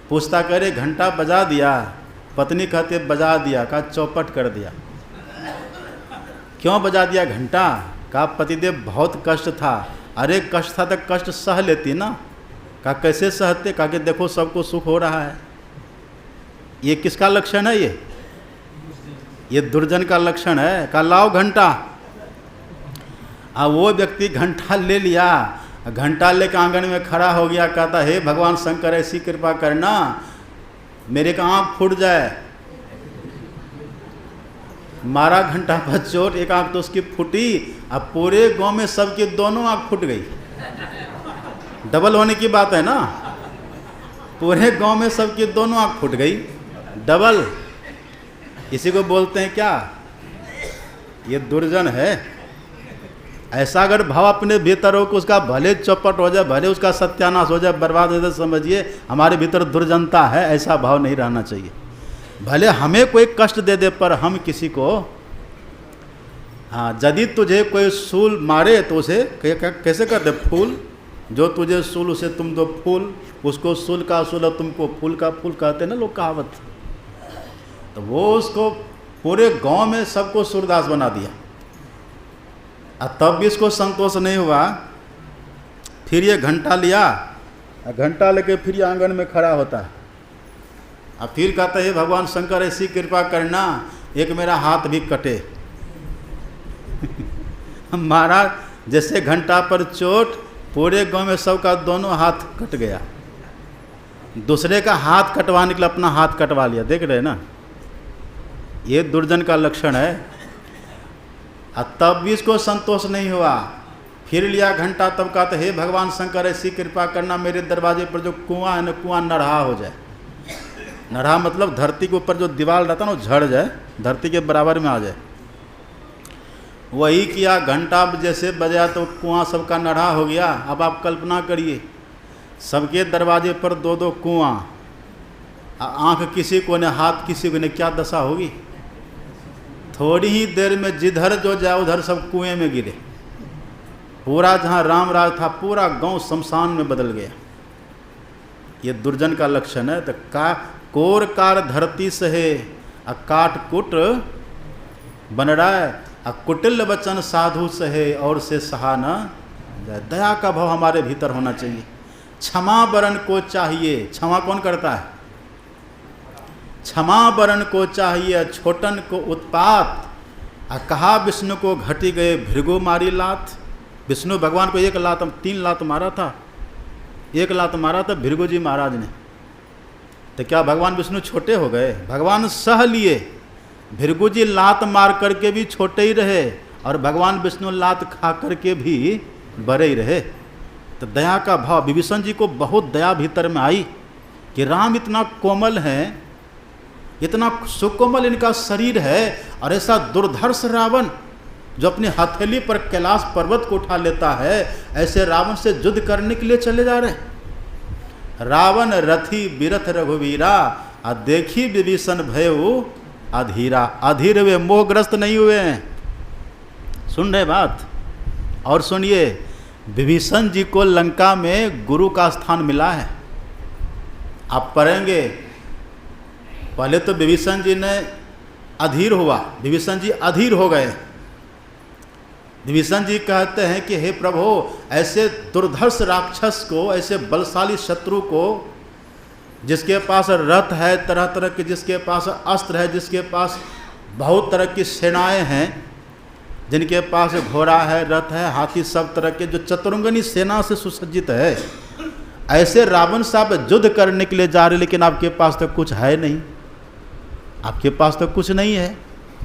पूछता करे घंटा बजा दिया? पत्नी कहते बजा दिया। कहा चौपट कर दिया। क्यों बजा दिया घंटा? कहा पतिदेव बहुत कष्ट था। अरे कष्ट था तो कष्ट सह लेती ना। कहा कैसे सहते? कहा कि देखो सबको सुख हो रहा है। ये किसका लक्षण है? ये दुर्जन का लक्षण है। कहा लाओ घंटा। अब वो व्यक्ति घंटा ले लिया, घंटा लेकर आंगन में खड़ा हो गया। कहता हे भगवान शंकर ऐसी कृपा करना मेरे का आँख फूट जाए। मारा घंटा पर चोट, एक आँख तो उसकी फूटी। अब पूरे गांव में सबकी दोनों आँख फूट गई। डबल होने की बात है ना, पूरे गांव में सबकी दोनों आँख फूट गई। डबल, इसी को बोलते हैं क्या? ये दुर्जन है। ऐसा अगर भाव अपने भीतर हो कि उसका भले चौपट हो जाए, भले उसका सत्यानाश हो जाए, बर्बाद हो जाए, समझिए हमारे भीतर दुर्जनता है। ऐसा भाव नहीं रहना चाहिए। भले हमें कोई कष्ट दे दे पर हम किसी को, हाँ यदि तुझे कोई सूल मारे तो उसे कैसे कर दे? फूल। जो तुझे सूल उसे तुम दो फूल। उसको सूल का सूल और तुमको फूल का फूल कहते ना लोग, कहावत। तो वो उसको पूरे गांव में सबको सूरदास बना दिया। और तब भी इसको संतोष नहीं हुआ। फिर ये घंटा लिया, घंटा लेके फिर ये आंगन में खड़ा होता है। और फिर कहता है भगवान शंकर ऐसी कृपा करना एक मेरा हाथ भी कटे। महाराज जैसे घंटा पर चोट, पूरे गांव में सबका दोनों हाथ कट गया, दूसरे का हाथ कटवाने के लिए अपना हाथ कटवा लिया। देख रहे हैं ना, ये दुर्जन का लक्षण है। तब भी इसको संतोष नहीं हुआ, फिर लिया घंटा, तब कहा तो हे भगवान शंकर ऐसी कृपा करना मेरे दरवाजे पर जो कुआं है ना, कुआं नढ़ा हो जाए। नढ़ा मतलब धरती के ऊपर जो दीवार रहता है ना, झड़ जाए, धरती के बराबर में आ जाए। वही किया, घंटा जैसे बजा तो कुआं सबका नढ़ा हो गया। अब आप कल्पना करिए, सबके दरवाजे पर दो दो कुआं, आंख किसी को ने, हाथ किसी को ने, क्या दशा होगी। थोड़ी ही देर में जिधर जो जाए उधर सब कुएं में गिरे। पूरा जहाँ राम राज था पूरा गांव शमशान में बदल गया। ये दुर्जन का लक्षण है। तो कोर कार धरती सहे काट कुट बन रहा है, कुटिल वचन साधु सहे और से सहा न जाए। दया का भाव हमारे भीतर होना चाहिए। क्षमा वरण को चाहिए। क्षमा कौन करता है? क्षमा वरण को चाहिए, छोटन को उत्पात। कहा विष्णु को घटी गए भृगु मारी लात। विष्णु भगवान को 1 लात 3 लात मारा था, 1 लात मारा था भृगु जी महाराज ने। तो क्या भगवान विष्णु छोटे हो गए? भगवान सह लिए। भृगु जी लात मार करके भी छोटे ही रहे और भगवान विष्णु लात खा करके भी बड़े ही रहे। तो दया का भाव, विभीषण जी को बहुत दया भीतर में आई कि राम इतना कोमल है, इतना सुकोमल इनका शरीर है, और ऐसा दुर्धर्ष रावण जो अपनी हथेली पर कैलाश पर्वत को उठा लेता है, ऐसे रावण से युद्ध करने के लिए चले जा रहे हैं। रावण रथी बिरथ रघुवीरा, देखी विभीषण भयउ अधीरा। अधीर हुए, मोहग्रस्त नहीं हुए हैं। सुन रहे बात? और सुनिए, विभीषण जी को लंका में गुरु का स्थान मिला है। आप पढ़ेंगे, पहले तो विभीषण जी ने अधीर हुआ, विभीषण जी अधीर हो गए। विभीषण जी कहते हैं कि हे प्रभु, ऐसे दुर्धर्ष राक्षस को, ऐसे बलशाली शत्रु को, जिसके पास रथ है तरह तरह के, जिसके पास अस्त्र है, जिसके पास बहुत तरह की सेनाएं हैं, जिनके पास घोड़ा है, रथ है, हाथी, सब तरह के, जो चतुरंगनी सेना से सुसज्जित है, ऐसे रावण साहब युद्ध करने के लिए जा रहे, लेकिन आपके पास तो कुछ है नहीं। आपके पास तो कुछ नहीं है।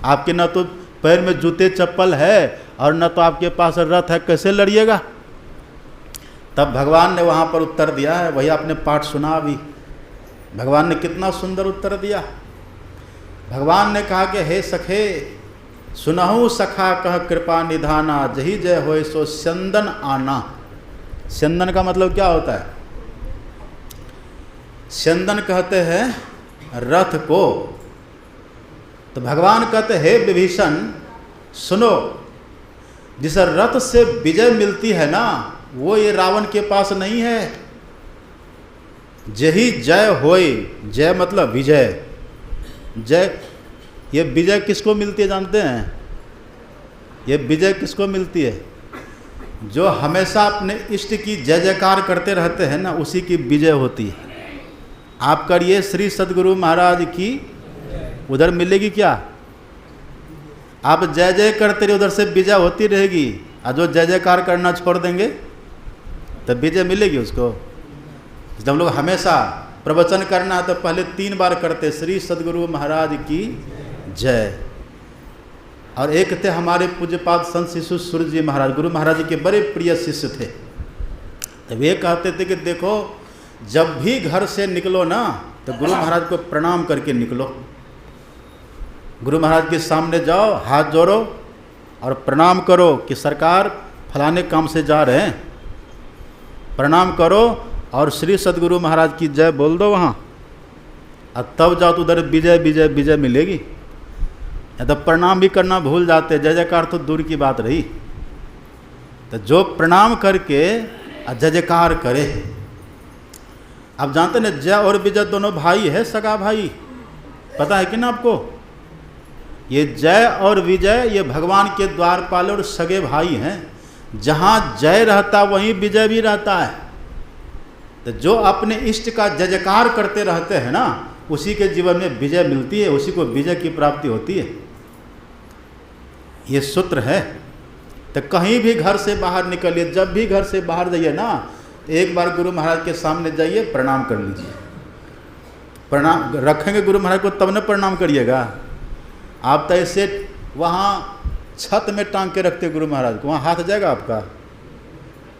आपके न तो पैर में जूते चप्पल है और न तो आपके पास रथ है, कैसे लड़िएगा? तब भगवान ने वहाँ पर उत्तर दिया है, वही आपने पाठ सुना अभी। भगवान ने कितना सुंदर उत्तर दिया। भगवान ने कहा कि हे सखे, सुनहु सखा कह कृपा निधाना, जही जय होय सो स्यंदन आना। स्यंदन का मतलब क्या होता है? स्यंदन कहते हैं रथ को। तो भगवान कहते हे विभीषण सुनो, जिस रथ से विजय मिलती है ना, वो ये रावण के पास नहीं है। जही जय होय, जय मतलब विजय। जय, ये विजय किसको मिलती है जानते हैं? ये विजय किसको मिलती है? जो हमेशा अपने इष्ट की जय जयकार करते रहते हैं ना, उसी की विजय होती है। आप करिए श्री सद्गुरु महाराज की, उधर मिलेगी क्या? आप जय जय करते रहिए, उधर से विजय होती रहेगी। और जो जय जयकार करना छोड़ देंगे तब विजय मिलेगी उसको। जब लोग हमेशा प्रवचन करना है तो पहले 3 बार करते, श्री सद्गुरु महाराज की जय। और एक थे हमारे पूज्यपाद संत शिशु सूर्य जी महाराज, गुरु महाराज जी के बड़े प्रिय शिष्य थे। तो वे कहते थे कि देखो, जब भी घर से निकलो ना, तो गुरु महाराज को प्रणाम करके निकलो। गुरु महाराज के सामने जाओ, हाथ जोड़ो और प्रणाम करो कि सरकार फलाने काम से जा रहे हैं, प्रणाम करो और श्री सद्गुरु महाराज की जय बोल दो वहाँ। और तब जाओ तो उधर विजय विजय विजय मिलेगी। या तो प्रणाम भी करना भूल जाते, जय जयकार तो दूर की बात रही। तो जो प्रणाम करके जय जयकार करे। आप जानते ना, जय और विजय दोनों भाई है, सगा भाई, पता है कि ना आपको? ये जय और विजय ये भगवान के द्वारपाल और सगे भाई हैं। जहाँ जय रहता वहीं विजय भी रहता है। तो जो अपने इष्ट का जय जयकार करते रहते हैं ना, उसी के जीवन में विजय मिलती है, उसी को विजय की प्राप्ति होती है। ये सूत्र है। तो कहीं भी घर से बाहर निकलिए, जब भी घर से बाहर जाइए ना, तो एक बार गुरु महाराज के सामने जाइए, प्रणाम कर लीजिए। प्रणाम रखेंगे गुरु महाराज को तब न प्रणाम करिएगा। आप तो ऐसे वहाँ छत में टांग के रखते गुरु महाराज को, वहाँ हाथ जाएगा आपका।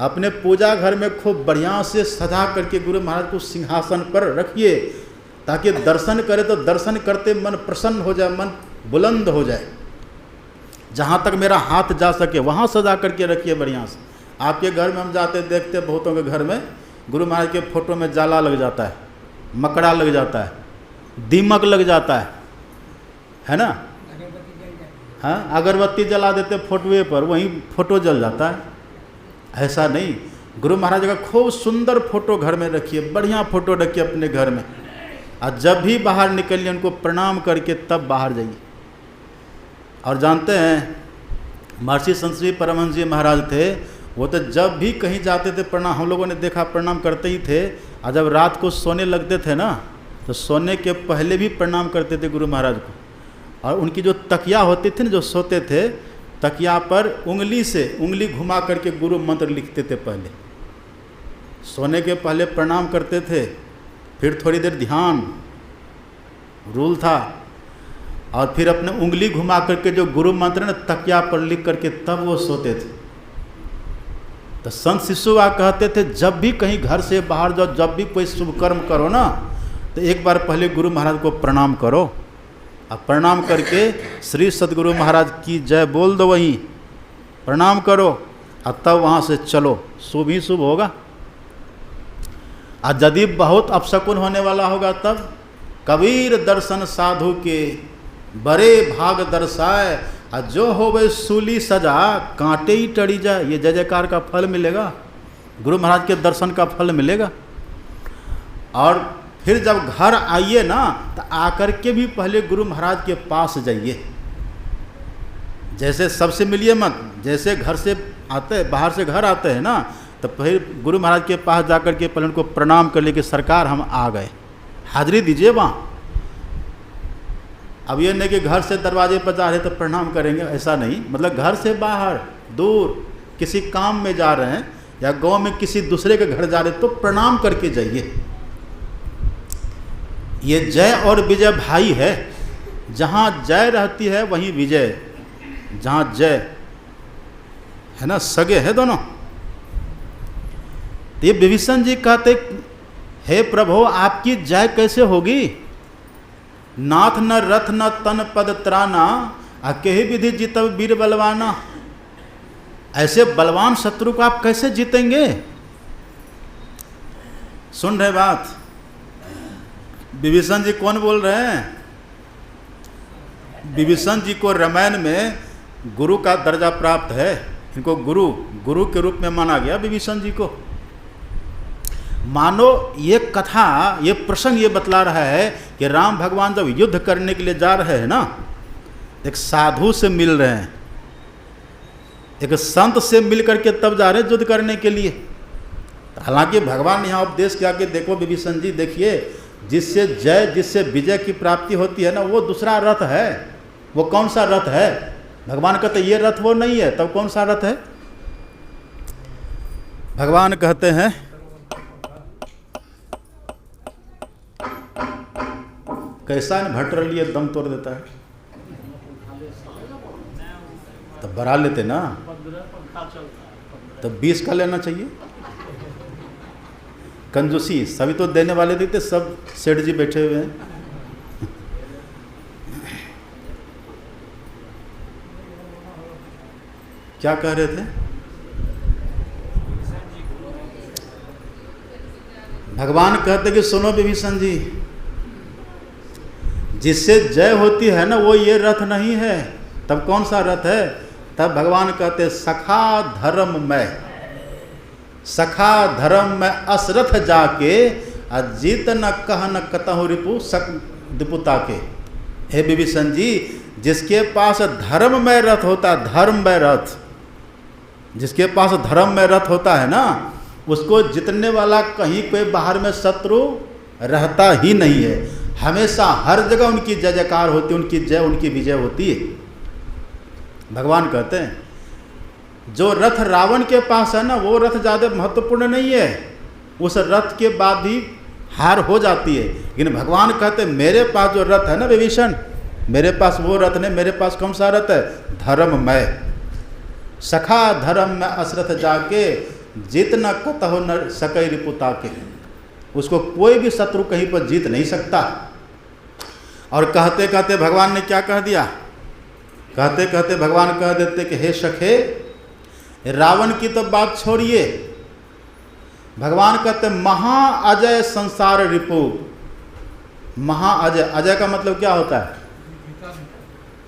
अपने पूजा घर में खूब बढ़िया से सजा करके गुरु महाराज को सिंहासन पर रखिए, ताकि दर्शन करे तो दर्शन करते मन प्रसन्न हो जाए, मन बुलंद हो जाए। जहाँ तक मेरा हाथ जा सके वहाँ सजा करके रखिए बढ़िया से। आपके घर में हम जाते देखते बहुतों के घर में गुरु महाराज के फोटो में जाला लग जाता है, मकड़ा लग जाता है, दीमक लग जाता है ना। हाँ, अगरबत्ती जला देते फोटोए पर, वहीं फोटो जल जाता है। ऐसा नहीं, गुरु महाराज का खूब सुंदर फोटो घर में रखिए, बढ़िया फोटो रखिए अपने घर में, और जब भी बाहर निकलिए उनको प्रणाम करके तब बाहर जाइए। और जानते हैं महर्षि संत श्री परमहंस जी महाराज थे, वो तो जब भी कहीं जाते थे प्रणाम, हम लोगों ने देखा प्रणाम करते ही थे। और जब रात को सोने लगते थे ना, तो सोने के पहले भी प्रणाम करते थे गुरु महाराज को। और उनकी जो तकिया होती थी ना, जो सोते थे, तकिया पर उंगली घुमा करके गुरु मंत्र लिखते थे। पहले सोने के पहले प्रणाम करते थे, फिर थोड़ी देर ध्यान रूल था, और फिर अपने उंगली घुमा करके जो गुरु मंत्र ने तकिया पर लिख करके तब वो सोते थे। तो संत शिशु कहते थे जब भी कहीं घर से बाहर जाओ, जब भी कोई शुभ कर्म करो ना, तो एक बार पहले गुरु महाराज को प्रणाम करो, और प्रणाम करके श्री सद्गुरु महाराज की जय बोल दो, वहीं प्रणाम करो, और तब वहाँ से चलो, शुभ ही शुभ होगा। और यदि बहुत अपशकुन होने वाला होगा तब कबीर दर्शन साधु के बड़े भाग दर्शाए, और जो हो वह सूली सजा कांटे ही टड़ी जाए। ये जय जयकार का फल मिलेगा, गुरु महाराज के दर्शन का फल मिलेगा। और फिर जब घर आइए ना, तो आकर के भी पहले गुरु महाराज के पास जाइए। जैसे सबसे मिलिए मत, जैसे घर से आते बाहर से घर आते हैं ना, तो फिर गुरु महाराज के पास जाकर के पहले उनको प्रणाम कर ले कि सरकार हम आ गए, हाजिरी दीजिए वहाँ। अब ये नहीं कि घर से दरवाजे पर जा रहे तो प्रणाम करेंगे, ऐसा नहीं। मतलब घर से बाहर दूर किसी काम में जा रहे हैं, या गांव में किसी दूसरे के घर जा रहे तो प्रणाम करके जाइए। ये जय और विजय भाई है, जहाँ जय रहती है वहीं विजय, जहाँ जय है ना, सगे है दोनों। तो ये विभीषण जी कहते, हे प्रभु आपकी जय कैसे होगी? नाथ न रथ न तन पद त्राना, अकेही विधि जीतब वीर बलवाना। ऐसे बलवान शत्रु को आप कैसे जीतेंगे? सुन रहे बात? विभीषण जी कौन बोल रहे हैं? विभीषण जी को रामायण में गुरु का दर्जा प्राप्त है, इनको गुरु के रूप में माना गया विभीषण जी को। मानो ये कथा, ये प्रसंग ये बतला रहा है कि राम भगवान जब युद्ध करने के लिए जा रहे हैं ना, एक साधु से मिल रहे हैं, एक संत से मिल करके तब जा रहे हैं युद्ध करने के लिए। हालांकि भगवान यहाँ उपदेश किया कि देखो विभीषण जी, देखिए जिससे जय, जिससे विजय की प्राप्ति होती है ना, वो दूसरा रथ है। वो कौन सा रथ है? भगवान कहते ये रथ वो नहीं है, तब कौन सा रथ है? भगवान कहते हैं कैसा न भट्टर लिए दम तोड़ देता है, तब बढ़ा लेते ना, तब 20 का लेना चाहिए। कंजूसी सभी तो देने वाले देते, सब सेठ जी बैठे हुए हैं। क्या कह रहे थे? भगवान कहते कि सुनो विभीषण जी, जिससे जय होती है ना, वो ये रथ नहीं है। तब कौन सा रथ है? तब भगवान कहते सखा धर्म में, सखा धर्म में असरथ जाके अजीत न कह न कतहु रिपु सक दिपुता के। हे विभीषण जी, जिसके पास धर्म में रथ होता, धर्म में रथ, जिसके पास धर्म में रथ होता है ना, उसको जितने वाला कहीं कोई बाहर में शत्रु रहता ही नहीं है। हमेशा हर जगह उनकी जय जयकार होती है, उनकी जय, उनकी विजय होती है। भगवान कहते हैं जो रथ रावण के पास है ना, वो रथ ज़्यादा महत्वपूर्ण नहीं है, उस रथ के बाद भी हार हो जाती है। लेकिन भगवान कहते मेरे पास जो रथ है ना विभीषण, मेरे पास वो रथ नहीं, मेरे पास कौन सा रथ है? धर्ममय। सखा धर्म में असरथ जाके, जितना कतहु न सकै रिपुता के। उसको कोई भी शत्रु कहीं पर जीत नहीं सकता। और कहते कहते भगवान ने क्या कह दिया? कहते कहते भगवान कह देते कि हे सखे, रावण की तो बात छोड़िए, भगवान कहते महाअजय संसार रिपु। महाअजय, अजय का मतलब क्या होता है?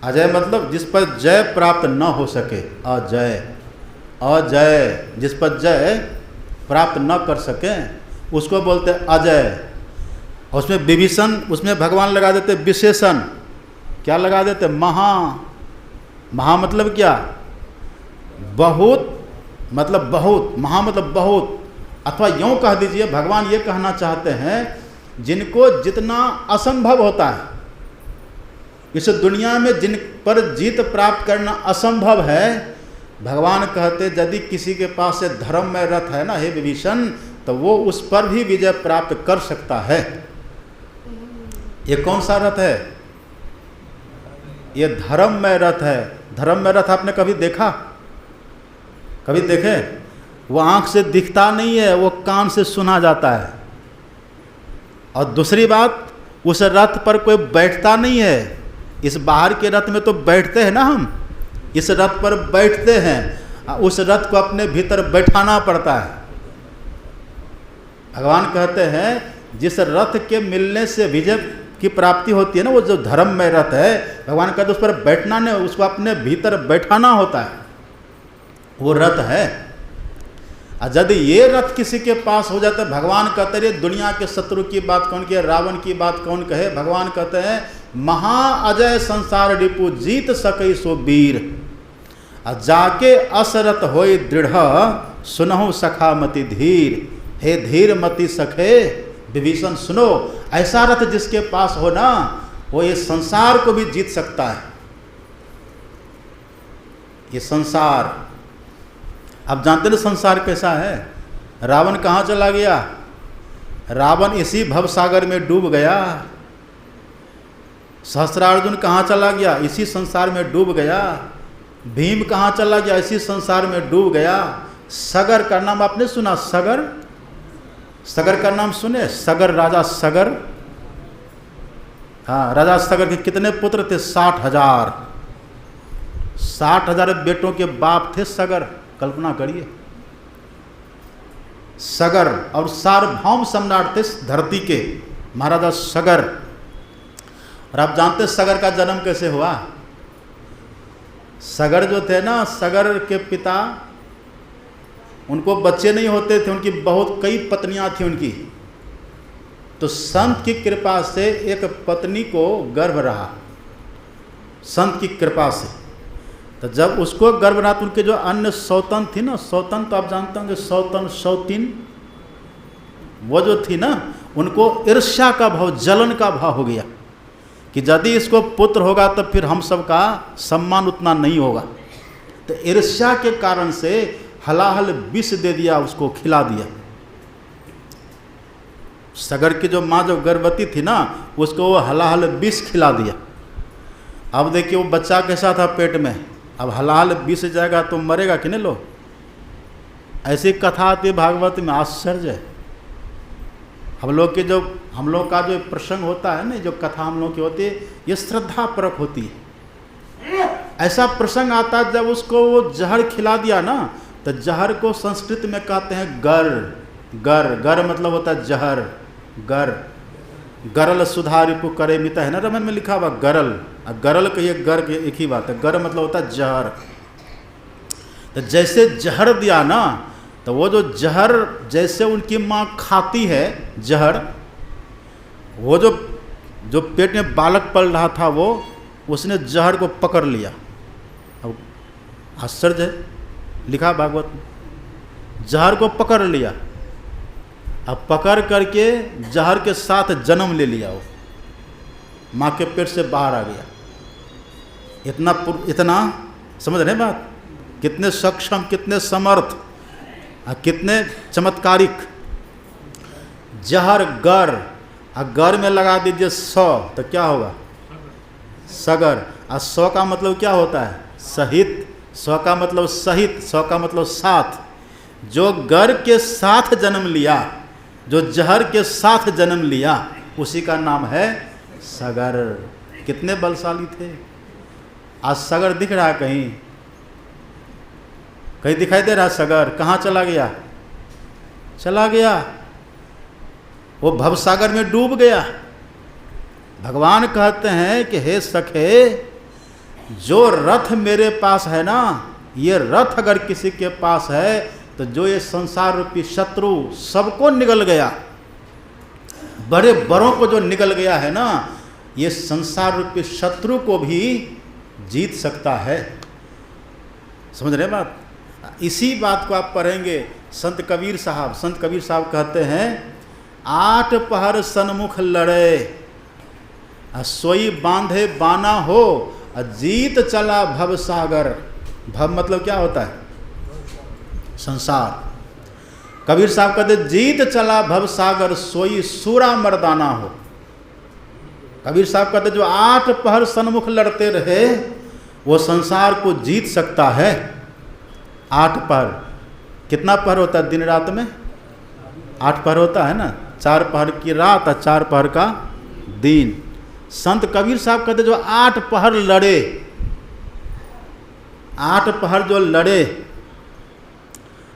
अजय मतलब जिस पर जय प्राप्त न हो सके, अजय। अजय, जिस पर जय प्राप्त न कर सके उसको बोलते अजय। उसमें विभीषण, उसमें भगवान लगा देते विशेषण। क्या लगा देते? महा। महा मतलब क्या? बहुत, मतलब बहुत। महा मतलब बहुत। अथवा यूँ कह दीजिए, भगवान ये कहना चाहते हैं जिनको जितना असंभव होता है इस दुनिया में, जिन पर जीत प्राप्त करना असंभव है, भगवान कहते यदि किसी के पास से धर्म में रथ है ना हे विभीषण, तो वो उस पर भी विजय प्राप्त कर सकता है। ये कौन सा रथ है? ये धर्म में रथ है। धर्म में रथ आपने कभी देखा? कभी देखे? वो आंख से दिखता नहीं है, वो कान से सुना जाता है। और दूसरी बात, उस रथ पर कोई बैठता नहीं है। इस बाहर के रथ में तो बैठते हैं ना हम, इस रथ पर बैठते हैं, उस रथ को अपने भीतर बैठाना पड़ता है। भगवान कहते हैं जिस रथ के मिलने से विजय की प्राप्ति होती है ना, वो जो धर्म में रथ है, भगवान कहते उस पर बैठना नहीं, उसको अपने भीतर बैठाना होता है, वो रथ है। और यदि ये रथ किसी के पास हो जाता है, भगवान कहते हैं दुनिया के शत्रु की बात कौन कहे, रावण की बात कौन कहे? भगवान कहते हैं महाअजय संसार रिपु, जीत सकई सो वीर। जाके असरत होय दृढ़, सुनहु सखा मति धीर। हे धीर मति सखे विभीषण सुनो, ऐसा रथ जिसके पास हो ना, वो ये संसार को भी जीत सकता है। ये संसार, आप जानते ना संसार कैसा है? रावण कहाँ चला गया? रावण इसी भवसागर में डूब गया। सहस्रार्जुन कहाँ चला गया? इसी संसार में डूब गया। भीम कहाँ चला गया? इसी संसार में डूब गया। सगर का नाम आपने सुना? सगर, सगर का नाम सुने? सगर, राजा सगर। हाँ, राजा सगर के कितने पुत्र थे? 60,000। 60,000 बेटों के बाप थे सगर। कल्पना करिए, सगर। और सार्वभौम सम्राट थे धरती के, महाराजा सगर। और आप जानते सगर का जन्म कैसे हुआ? सगर जो थे ना, सगर के पिता, उनको बच्चे नहीं होते थे, उनकी बहुत कई पत्नियां थी उनकी। तो संत की कृपा से एक पत्नी को गर्भ रहा, संत की कृपा से। तो जब उसको गर्भ रहा तो उनके जो अन्य सौतन थी ना, सौतन तो आप जानते होंगे, सौतन सौतीन, वो जो थी ना, उनको ईर्ष्या का भाव, जलन का भाव हो गया कि यदि इसको पुत्र होगा तो फिर हम सब का सम्मान उतना नहीं होगा। तो ईर्ष्या के कारण से हलाहल विष दे दिया, उसको खिला दिया। सगर की जो माँ जो गर्भवती थी ना, उसको वो हलाहल विष खिला दिया। अब देखिए वो बच्चा कैसा था पेट में, अब हलाहल विष जाएगा तो मरेगा कि नहीं? लो, ऐसी कथा आती है भागवत में, आश्चर्य है। हम लोग का जो प्रसंग होता है ना, जो कथा हम लोग की होती है, ये श्रद्धा परक होती है। ऐसा प्रसंग आता है जब उसको वो जहर खिला दिया ना, तो जहर को संस्कृत में कहते हैं गर। गर, गर मतलब होता है जहर। गर, गरल सुधा रिपु करे मिता है ना, रमन में लिखा हुआ गरल। गरल कहिए, गर के एक ही बात है। गर मतलब होता है जहर। तो जैसे जहर दिया ना, तो वो जो जहर जैसे उनकी माँ खाती है जहर, वो जो पेट में बालक पल रहा था, वो उसने जहर को पकड़ लिया। अब आश्चर्य है, लिखा भागवत में, जहर को पकड़ लिया। अब पकड़ करके जहर के साथ जन्म ले लिया, वो माँ के पेट से बाहर आ गया। इतना समझ रहे बात? कितने सक्षम, कितने समर्थ, कितने चमत्कारिक। जहर गर, गर में लगा दीजिए 100 तो क्या होगा? सगर। 100 का मतलब क्या होता है? सहित। 100 का मतलब सहित, 100 का मतलब साथ। जो गर के साथ जन्म लिया, जो जहर के साथ जन्म लिया, उसी का नाम है सगर। कितने बलशाली थे। आज सगर दिख रहा है कहीं? कहीं दिखाई दे रहा है सगर? कहाँ चला गया? चला गया, वो भवसागर में डूब गया। भगवान कहते हैं कि हे सखे, जो रथ मेरे पास है ना, ये रथ अगर किसी के पास है तो जो ये संसार रूपी शत्रु सबको निगल गया, बड़े बड़ों को जो निगल गया है ना, ये संसार रूपी शत्रु को भी जीत सकता है। समझ रहे बात? इसी बात को आप पढ़ेंगे संत कबीर साहब। संत कबीर साहब कहते हैं 8 पहर सन्मुख लड़े, सोई बांधे बाना हो, जीत चला भव सागर। भव मतलब क्या होता है? संसार। कबीर साहब कहते जीत चला भव सागर, सोई सूरा मर्दाना हो। कबीर साहब कहते जो 8 पहर सन्मुख लड़ते रहे, वो संसार को जीत सकता है। 8 पहर, कितना पहर होता है दिन रात में? 8 पहर होता है ना। 4 पहर की रात और 4 पहर का दिन। संत कबीर साहब कहते जो 8 पहर लड़े, 8 पहर जो लड़े।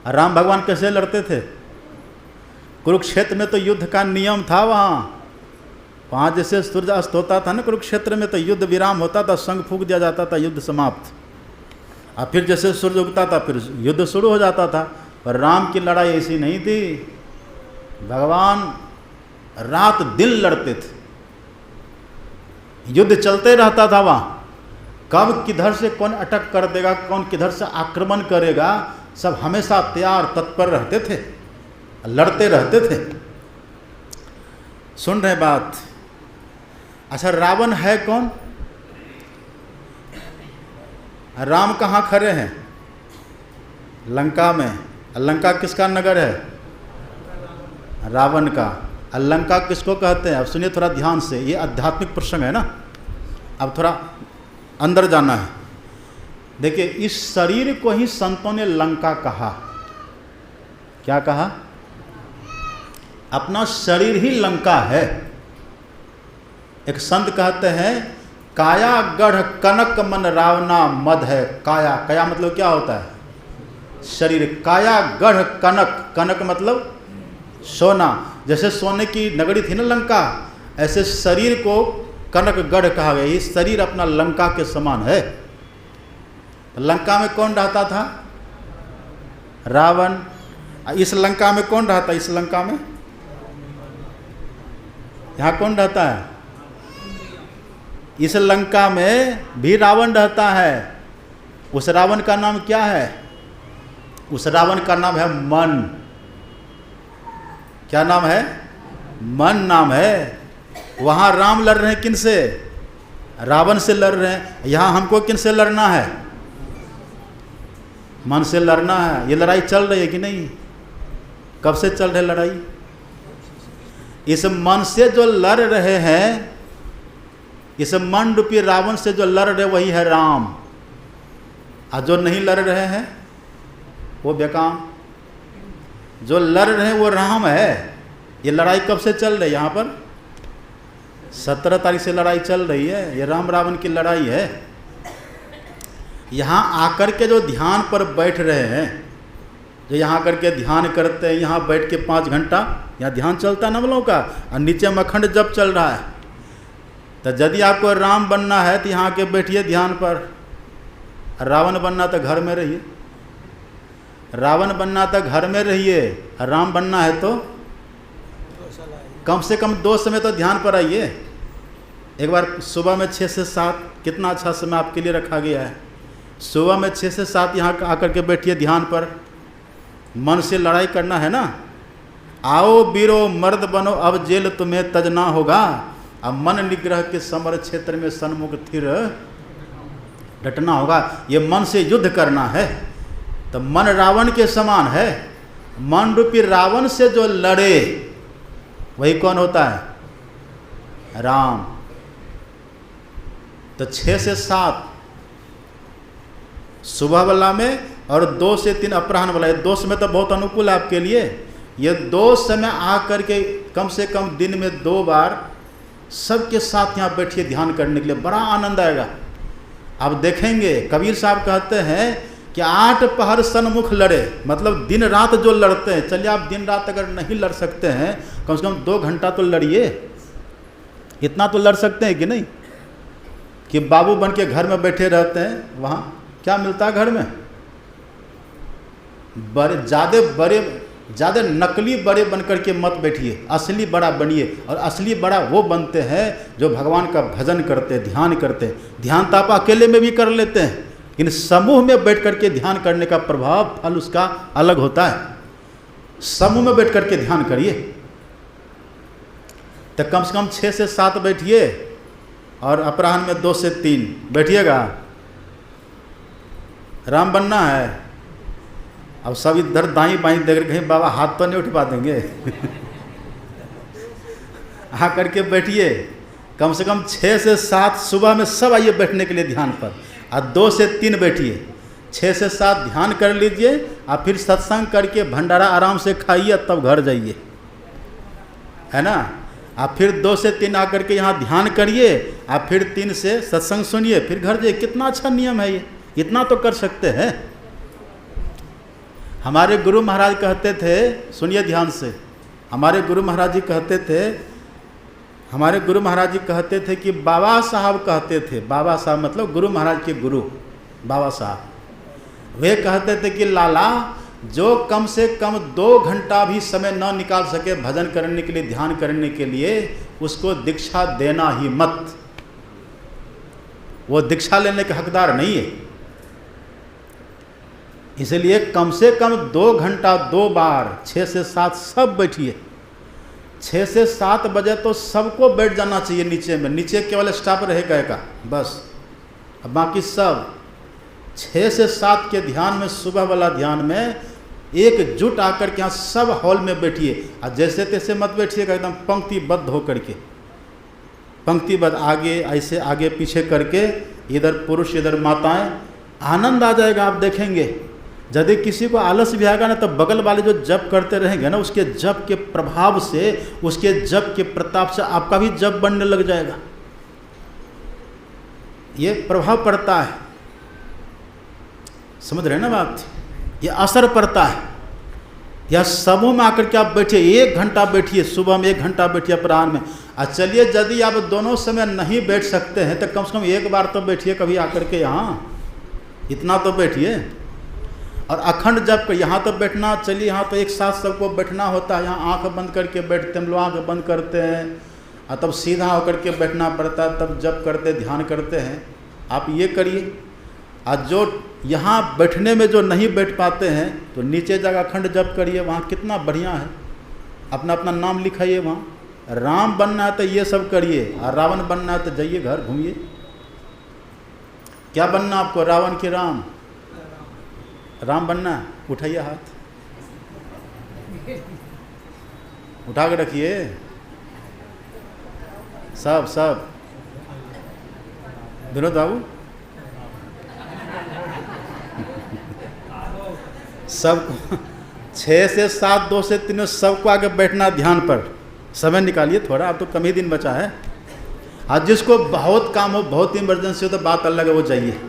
राम भगवान कैसे लड़ते थे? कुरुक्षेत्र में तो युद्ध का नियम था। वहाँ जैसे सूर्य अस्त होता था ना कुरुक्षेत्र में, तो युद्ध विराम होता था, शंख फूंक दिया जाता था, युद्ध समाप्त। और फिर जैसे सूर्य उगता था फिर युद्ध शुरू हो जाता था। पर राम की लड़ाई ऐसी नहीं थी। भगवान रात दिन लड़ते थे, युद्ध चलते रहता था वहाँ। कब किधर से कौन अटक कर देगा, कौन किधर से आक्रमण करेगा, सब हमेशा तैयार तत्पर रहते थे, लड़ते रहते थे। सुन रहे बात? अच्छा, रावण है कौन? राम कहाँ खड़े हैं? लंका में। लंका किसका नगर है? रावण का। लंका किसको कहते हैं? अब सुनिए थोड़ा ध्यान से, ये आध्यात्मिक प्रसंग है ना, अब थोड़ा अंदर जाना है। देखिए, इस शरीर को ही संतों ने लंका कहा। क्या कहा? अपना शरीर ही लंका है। एक संत कहते हैं काया गढ़ कनक मन रावना मद है। काया, काया मतलब क्या होता है? शरीर। काया गढ़ कनक, कनक मतलब सोना। जैसे सोने की नगरी थी ना लंका, ऐसे शरीर को कनक गढ़ कहा गया। ये शरीर अपना लंका के समान है। लंका में कौन रहता था? रावण। इस लंका में कौन रहता है? इस लंका में यहाँ कौन रहता है? इस लंका में भी रावण रहता है। उस रावण का नाम क्या है? उस रावण का नाम है मन। क्या नाम है? मन नाम है। वहाँ राम लड़ रहे हैं किन से? रावण से लड़ रहे हैं। यहाँ हमको किन से लड़ना है? मन से लड़ना है। ये लड़ाई चल रही है कि नहीं? कब से चल रही लड़ाई? इस मन से जो लड़ रहे हैं, इस मन रूपी रावण से जो लड़ रहे वही है राम। और जो नहीं लड़ रहे हैं वो बेकाम। जो लड़ रहे हैं वो राम है। ये लड़ाई कब से चल रही है? यहाँ पर 17 तारीख से लड़ाई चल रही है। ये राम रावण की लड़ाई है। यहाँ आकर के जो ध्यान पर बैठ रहे हैं, जो यहाँ करके ध्यान करते हैं, यहाँ बैठ के 5 घंटा यहाँ ध्यान चलता है ना हम लोगों का, और नीचे में अखंड जप चल रहा है। तो यदि आपको राम बनना है तो यहाँ के बैठिए ध्यान पर। रावण बनना तो घर में रहिए। रावण बनना तो घर में रहिए, राम बनना है तो कम से कम 2 समय तो ध्यान पर आइए। एक बार सुबह में 6 से 7, कितना अच्छा समय आपके लिए रखा गया है। सुबह में 6 से 7 यहाँ आकर के बैठिए ध्यान पर। मन से लड़ाई करना है ना। आओ बीरो मर्द बनो, अब जेल तुम्हें तजना होगा। अब मन निग्रह के समर क्षेत्र में सन्मुख थिर डटना होगा। ये मन से युद्ध करना है। तो मन रावण के समान है। मन रूपी रावण से जो लड़े वही कौन होता है? राम। तो 6 से 7 सुबह वाला में और 2 से 3 अपराह्न वाला। ये 2 समय तो बहुत अनुकूल है आपके लिए। ये 2 समय आकर के कम से कम दिन में 2 बार सबके साथ यहाँ बैठिए ध्यान करने के लिए, बड़ा आनंद आएगा। आप देखेंगे कबीर साहब कहते हैं कि 8 पहर सन्मुख लड़े, मतलब दिन रात जो लड़ते हैं। चलिए आप दिन रात अगर नहीं लड़ सकते हैं, कम से कम 2 घंटा तो लड़िए। इतना तो लड़ सकते हैं कि नहीं? कि बाबू बन के घर में बैठे रहते हैं, वहाँ क्या मिलता है घर में? ज़्यादा नकली बड़े बनकर के मत बैठिए, असली बड़ा बनिए। और असली बड़ा वो बनते हैं जो भगवान का भजन करते, ध्यान करते। ध्यान तो आप अकेले में भी कर लेते हैं, लेकिन समूह में बैठ करके ध्यान करने का प्रभाव, फल उसका अलग होता है। समूह में बैठ करके ध्यान करिए। तो कम से कम 6 से 7 बैठिए और अपराह्न में 2 से 3 बैठिएगा। राम बनना है। अब सब इधर दाई बाई देख रहे, कहीं बाबा हाथ तो नहीं उठा देंगे। आ करके बैठिए। कम से कम 6 से 7 सुबह में सब आइए बैठने के लिए ध्यान पर। और 2 से 3 बैठिए। 6 से 7 ध्यान कर लीजिए और फिर सत्संग करके भंडारा आराम से खाइए, तब घर जाइए, है ना। आप फिर 2 से 3 आकर के यहाँ ध्यान करिए, आप फिर 3 से सत्संग सुनिए, फिर घर जाइए। कितना अच्छा नियम है ये, इतना तो कर सकते हैं। हमारे गुरु महाराज कहते थे, सुनिए ध्यान से, हमारे गुरु महाराज जी कहते थे कि बाबा साहब कहते थे, बाबा साहब मतलब गुरु महाराज के गुरु बाबा साहब, वे कहते थे कि लाला, जो कम से कम 2 घंटा भी समय न निकाल सके भजन करने के लिए, ध्यान करने के लिए, उसको दीक्षा देना ही मत। वो दीक्षा लेने के हकदार नहीं है। इसलिए कम से कम 2 घंटा 2 बार 6 से 7 सब बैठिए। 6 से 7 बजे तो सबको बैठ जाना चाहिए नीचे में। नीचे केवल स्टाफ रहेगा का बस, अब बाकी सब 6 से 7 के ध्यान में, सुबह वाला ध्यान में एकजुट आकर के यहाँ सब हॉल में बैठिए। और जैसे तैसे मत बैठिएगा, एकदम पंक्तिबद्ध होकर के, पंक्तिबद्ध, आगे ऐसे आगे पीछे करके, इधर पुरुष इधर माताएं। आनंद आ जाएगा। आप देखेंगे यदि किसी को आलस भी आएगा ना, तो बगल वाले जो जप करते रहेंगे ना, उसके जप के प्रभाव से, उसके जप के प्रताप से आपका भी जप बनने लग जाएगा। ये प्रभाव पड़ता है, समझ रहे हैं ना बात? ये असर पड़ता है। या समूह में आकर के आप बैठिए, 1 घंटा बैठिए, सुबह में 1 घंटा बैठिए, अपराह्न में। और चलिए यदि आप दोनों समय नहीं बैठ सकते हैं तो कम से कम 1 बार तो बैठिए कभी आकर के यहाँ, इतना तो बैठिए। और अखंड जब यहाँ तो बैठना, चलिए यहाँ तो एक साथ सबको बैठना होता है। यहाँ आंख बंद करके बैठते हैं, हम लोग आँख बंद करते हैं और तब सीधा होकर के बैठना पड़ता है, तब जप करते, ध्यान करते हैं। आप ये करिए। और जो यहाँ बैठने में जो नहीं बैठ पाते हैं, तो नीचे जगह अखंड जप करिए, वहाँ कितना बढ़िया है। अपना अपना नाम लिखाइए वहाँ। राम बनना है तो ये सब करिए, और रावण बनना है तो जाइए घर घूमिए। क्या बनना आपको? रावण के राम? राम बनना है? उठाइए हाथ, उठा के रखिए सब। विनोद बाबू, सबको 6 से 7, 2 से 3 सबको आगे बैठना ध्यान पर। समय निकालिए थोड़ा, अब तो कम ही दिन बचा है। आज जिसको बहुत काम हो, बहुत इमरजेंसी हो, तो बात अलग है, वो चाहिए।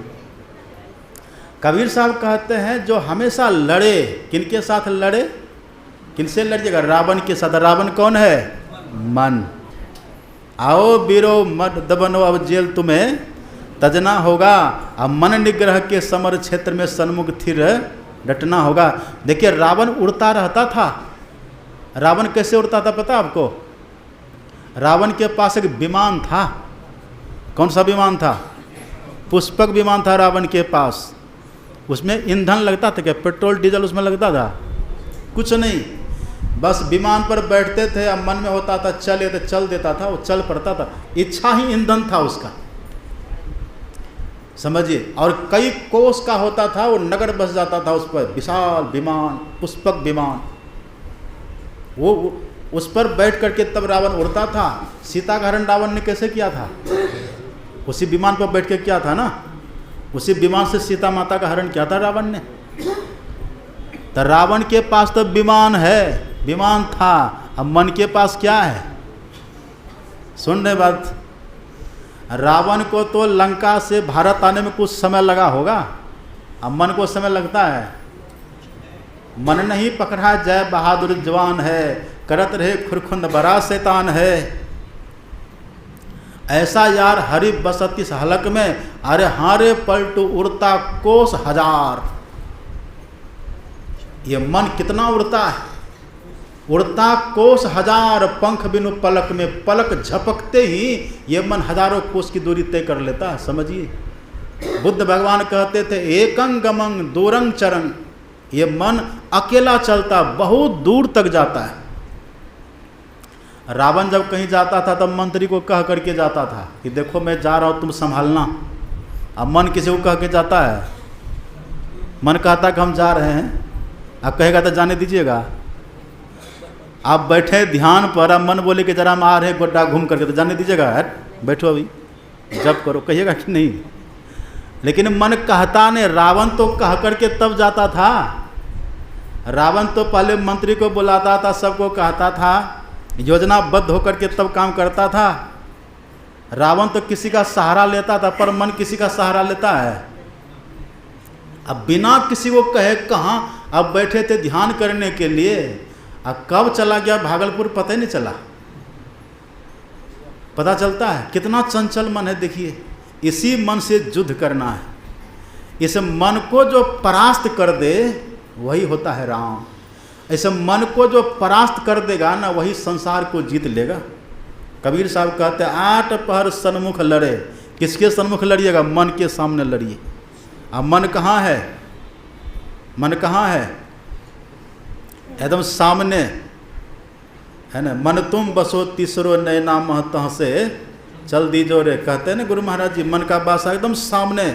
कबीर साहब कहते हैं जो हमेशा लड़े, किनके साथ लड़े? किनसे लड़िएगा? रावण के साथ। रावण कौन है? मन। आओ बीरो मत दबनो, अब जेल तुम्हें तजना होगा। अब मन निग्रह के समर क्षेत्र में सन्मुख थिर डटना होगा। देखिए रावण उड़ता रहता था। रावण कैसे उड़ता था पता आपको? रावण के पास एक विमान था। कौन सा विमान था? पुष्पक विमान था रावण के पास। उसमें ईंधन लगता था क्या? पेट्रोल डीजल उसमें लगता था? कुछ नहीं, बस विमान पर बैठते थे, अब मन में होता था चले तो चल देता था, वो चल पड़ता था। इच्छा ही ईंधन था उसका। समझिए। और कई कोस का होता था, वो नगर बस जाता था उस पर, विशाल विमान, पुष्पक विमान, वो उस पर बैठ करके तब रावण उड़ता था। सीता का हरण रावण ने कैसे किया था? उसी विमान पर बैठ के किया था ना, उसी विमान से सीता माता का हरण किया था रावण ने। तो रावण के पास तो विमान है, विमान था, अब मन के पास क्या है? सुन रहे बात? रावण को तो लंका से भारत आने में कुछ समय लगा होगा, अब मन को समय लगता है? मन नहीं पकड़ा जय बहादुर जवान है, करत रहे खुरखुंद बड़ा शैतान है। ऐसा यार हरि बसत इस हलक में, अरे हारे पलटू उड़ता कोस हजार। ये मन कितना उड़ता है, उड़ता कोस हजार, पंख बिनु पलक में, पलक झपकते ही ये मन हजारों कोस की दूरी तय कर लेता है। समझिए, बुद्ध भगवान कहते थे एकंग गमंग दूरंग चरण, ये मन अकेला चलता बहुत दूर तक जाता है। रावण जब कहीं जाता था तब मंत्री को कह करके जाता था कि देखो मैं जा रहा हूँ तुम संभालना। अब मन किसी को कह के जाता है? मन कहता कि हम जा रहे हैं, अब कहेगा तो जाने दीजिएगा। आप बैठे ध्यान पर, अब मन बोले कि जरा हम आ रहे गोड्डा घूम करके, तो जाने दीजिएगा यार, बैठो अभी जब करो, कहिएगा कि नहीं? लेकिन मन कहता नहीं। रावण तो कह करके तब जाता था। रावण तो पहले मंत्री को बुलाता था, सबको कहता था, योजनाबद्ध होकर के तब काम करता था। रावण तो किसी का सहारा लेता था, पर मन किसी का सहारा लेता है? अब बिना किसी को कहे कहाँ, अब बैठे थे ध्यान करने के लिए, अब कब चला गया भागलपुर पता ही नहीं चला। पता चलता है कितना चंचल मन है। देखिए, इसी मन से युद्ध करना है। इस मन को जो परास्त कर दे वही होता है राम। ऐसे मन को जो परास्त कर देगा ना, वही संसार को जीत लेगा। कबीर साहब कहते हैं 8 पहर सन्मुख लड़े। किसके सन्मुख लड़िएगा? मन के सामने लड़िए। अब मन कहाँ है? मन कहाँ है? एकदम सामने है ना। मन तुम बसो तीसरो नैना महतः से चल दीजो रे, कहते हैं ना गुरु महाराज जी। मन का बासा एकदम सामने,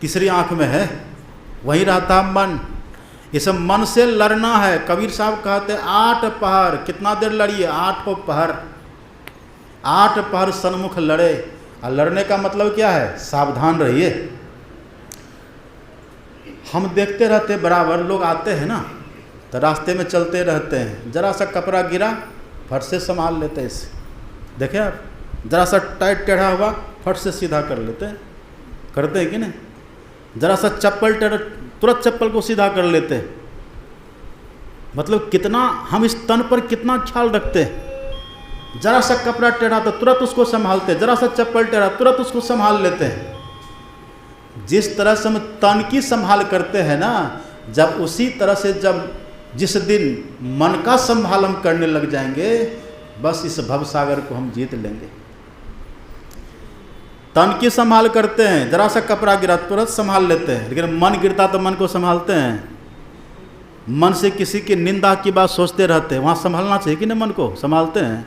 तीसरी आंख में है, वहीं रहता मन। इस मन से लड़ना है। कबीर साहब कहते 8 पहर, कितना देर लड़िए? 8 पहर, 8 पहर सन्मुख लड़े। और लड़ने का मतलब क्या है? सावधान रहिए। हम देखते रहते बराबर, लोग आते हैं ना तो रास्ते में चलते रहते हैं, जरा सा कपड़ा गिरा फट से संभाल लेते हैं इसे। देखे आप, जरा सा टाइट टेढ़ा हुआ फट से सीधा कर लेते हैं, करते हैं कि नहीं? जरा सा चप्पल टेढ़ा, तुरंत चप्पल को सीधा कर लेते हैं। मतलब कितना हम इस तन पर कितना ख्याल रखते हैं। जरा सा कपड़ा टेढ़ा तो तुरंत उसको संभालते हैं, जरा सा चप्पल टेढ़ा तुरंत उसको संभाल लेते हैं। जिस तरह से हम तन की संभाल करते हैं ना, जब उसी तरह से जब जिस दिन मन का संभाल हम करने लग जाएंगे, बस इस भवसागर को हम जीत लेंगे। तन की संभाल करते हैं, जरा सा कपड़ा गिरा तुरंत संभाल लेते हैं, लेकिन मन गिरता तो मन को संभालते हैं। मन से किसी की निंदा की बात सोचते रहते हैं, वहाँ संभालना चाहिए कि नहीं? मन को संभालते हैं।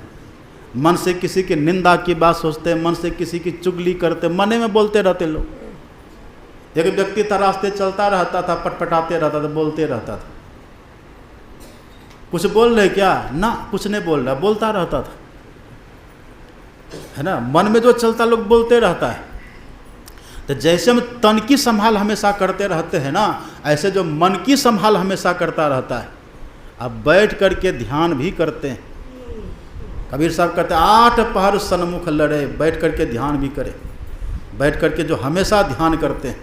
मन से किसी की निंदा की बात सोचते हैं, मन से किसी की चुगली करते, मने में बोलते रहते लोग। एक व्यक्ति था, रास्ते चलता रहता था, पटपटाते रहता था, बोलते रहता था। कुछ बोल रहे क्या? ना, कुछ नहीं बोल रहा, बोलता रहता था, है ना। मन में जो चलता लोग बोलते रहता है। तो जैसे हम तन की संभाल हमेशा करते रहते हैं ना, ऐसे जो मन की संभाल हमेशा करता रहता है। अब बैठ करके ध्यान भी करते हैं। कबीर साहब कहते हैं 8 पहर सन्मुख लड़े, बैठ करके ध्यान भी करें। बैठ करके जो हमेशा ध्यान करते हैं,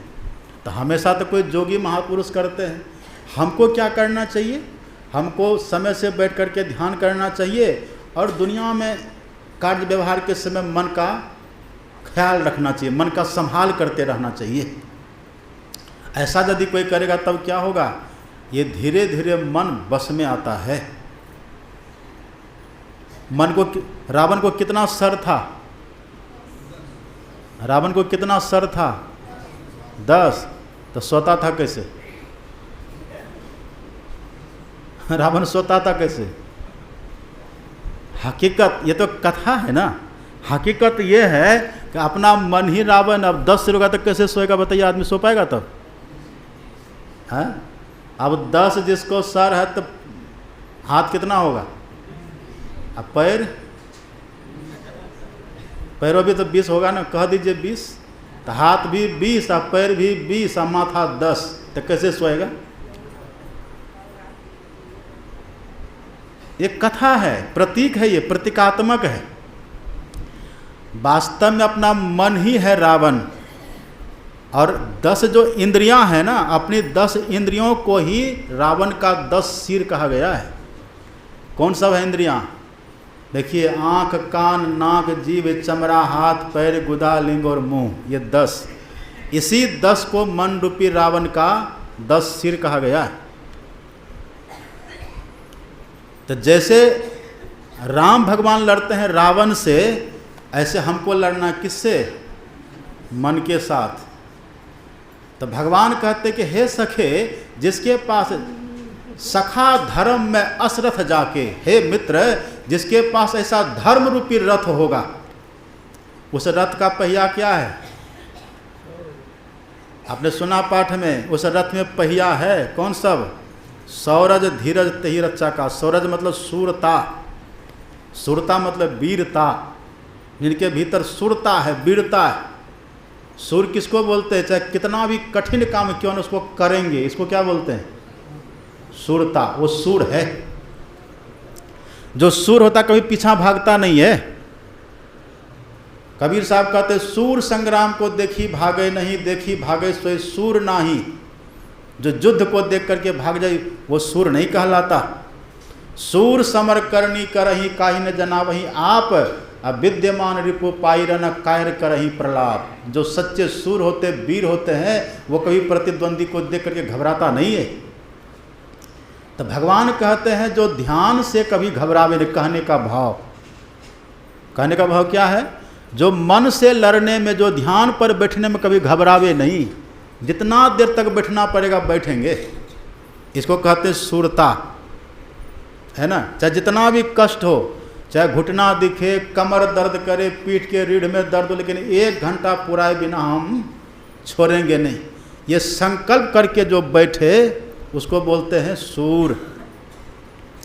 तो हमेशा तो कोई जोगी महापुरुष करते हैं। हमको क्या करना चाहिए? हमको समय से बैठ करके ध्यान करना चाहिए, और दुनिया में कार्य व्यवहार के समय मन का ख्याल रखना चाहिए, मन का संभाल करते रहना चाहिए। ऐसा यदि कोई करेगा तब क्या होगा? ये धीरे धीरे मन बस में आता है। मन को, रावण को कितना सर था? रावण को कितना सर था? 10। तो सोता था कैसे? रावण सोता था कैसे? हकीकत, ये तो कथा है ना। हकीकत ये है कि अपना मन ही रावण, अब 10 सिर होगा तो कैसे सोएगा बताइए, आदमी सो पाएगा तब? है अब 10 जिसको सर है तो हाथ कितना होगा? अब पैरों भी तो 20 होगा ना, कह दीजिए 20, तो हाथ भी 20 और पैर भी 20 और माथा 10, तो कैसे सोएगा? ये कथा है, प्रतीक है, ये प्रतीकात्मक है। वास्तव में अपना मन ही है रावण, और 10 जो इंद्रियां हैं ना, अपनी 10 इंद्रियों को ही रावण का 10 सिर कहा गया है। कौन सब है इंद्रियां? देखिए, आँख, कान, नाक, जीभ, चमड़ा, हाथ, पैर, गुदा, लिंग और मुंह, ये 10, इसी 10 को मन रूपी रावण का 10 सिर कहा गया है। तो जैसे राम भगवान लड़ते हैं रावण से, ऐसे हमको लड़ना किससे? मन के साथ। तो भगवान कहते कि हे सखे, जिसके पास सखा धर्म में असरथ जाके, हे मित्र, जिसके पास ऐसा धर्म रूपी रथ होगा, उस रथ का पहिया क्या है? आपने सुना पाठ में, उस रथ में पहिया है कौन सब? सौरज धीरज तही रक्षा का। सौरज मतलब सूरता, सूरता मतलब वीरता, जिनके भीतर सूरता है, वीरता है। सूर किसको बोलते हैं? चाहे कितना भी कठिन काम क्यों न उसको करेंगे, इसको क्या बोलते हैं? सूरता। वो सूर है। जो सूर होता कभी पीछा भागता नहीं है। कबीर साहब कहते, सूर संग्राम को देखी भागे नहीं, देखी भागे सोई सूर नाही। जो युद्ध को देख करके भाग जाए वो सूर नहीं कहलाता। सूर समर करनी करही काहि न जना वही आप, अविद्यमान रिपु पाइरन कायर करही प्रलाप। जो सच्चे सूर होते, वीर होते हैं, वो कभी प्रतिद्वंदी को देख करके घबराता नहीं है। तो भगवान कहते हैं जो ध्यान से कभी घबरावे नहीं। कहने का भाव, कहने का भाव क्या है? जो मन से लड़ने में, जो ध्यान पर बैठने में कभी घबरावे नहीं। जितना देर तक बैठना पड़ेगा बैठेंगे, इसको कहते हैं सूरता, है ना। चाहे जितना भी कष्ट हो, चाहे घुटना दिखे, कमर दर्द करे, पीठ के रीढ़ में दर्द हो, लेकिन 1 घंटा पुराए बिना हम छोड़ेंगे नहीं। ये संकल्प करके जो बैठे उसको बोलते हैं सूर।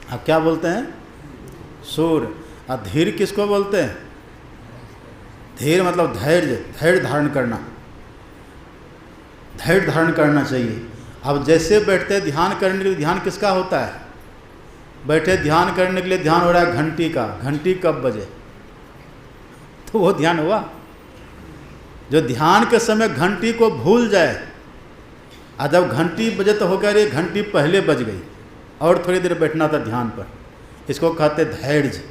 अब क्या बोलते हैं? सूर। और धीर किसको बोलते हैं? धीर मतलब धैर्य, धैर्य धारण करना, धैर्य धारण करना चाहिए। अब जैसे बैठते ध्यान करने के लिए, ध्यान किसका होता है? बैठे ध्यान करने के लिए ध्यान हो रहा है घंटी का। घंटी कब बजे तो वो ध्यान हुआ। जो ध्यान के समय घंटी को भूल जाए, और जब घंटी बजे तो हो गया अरे घंटी पहले बज गई, और थोड़ी देर बैठना था ध्यान पर, इसको कहते धैर्य।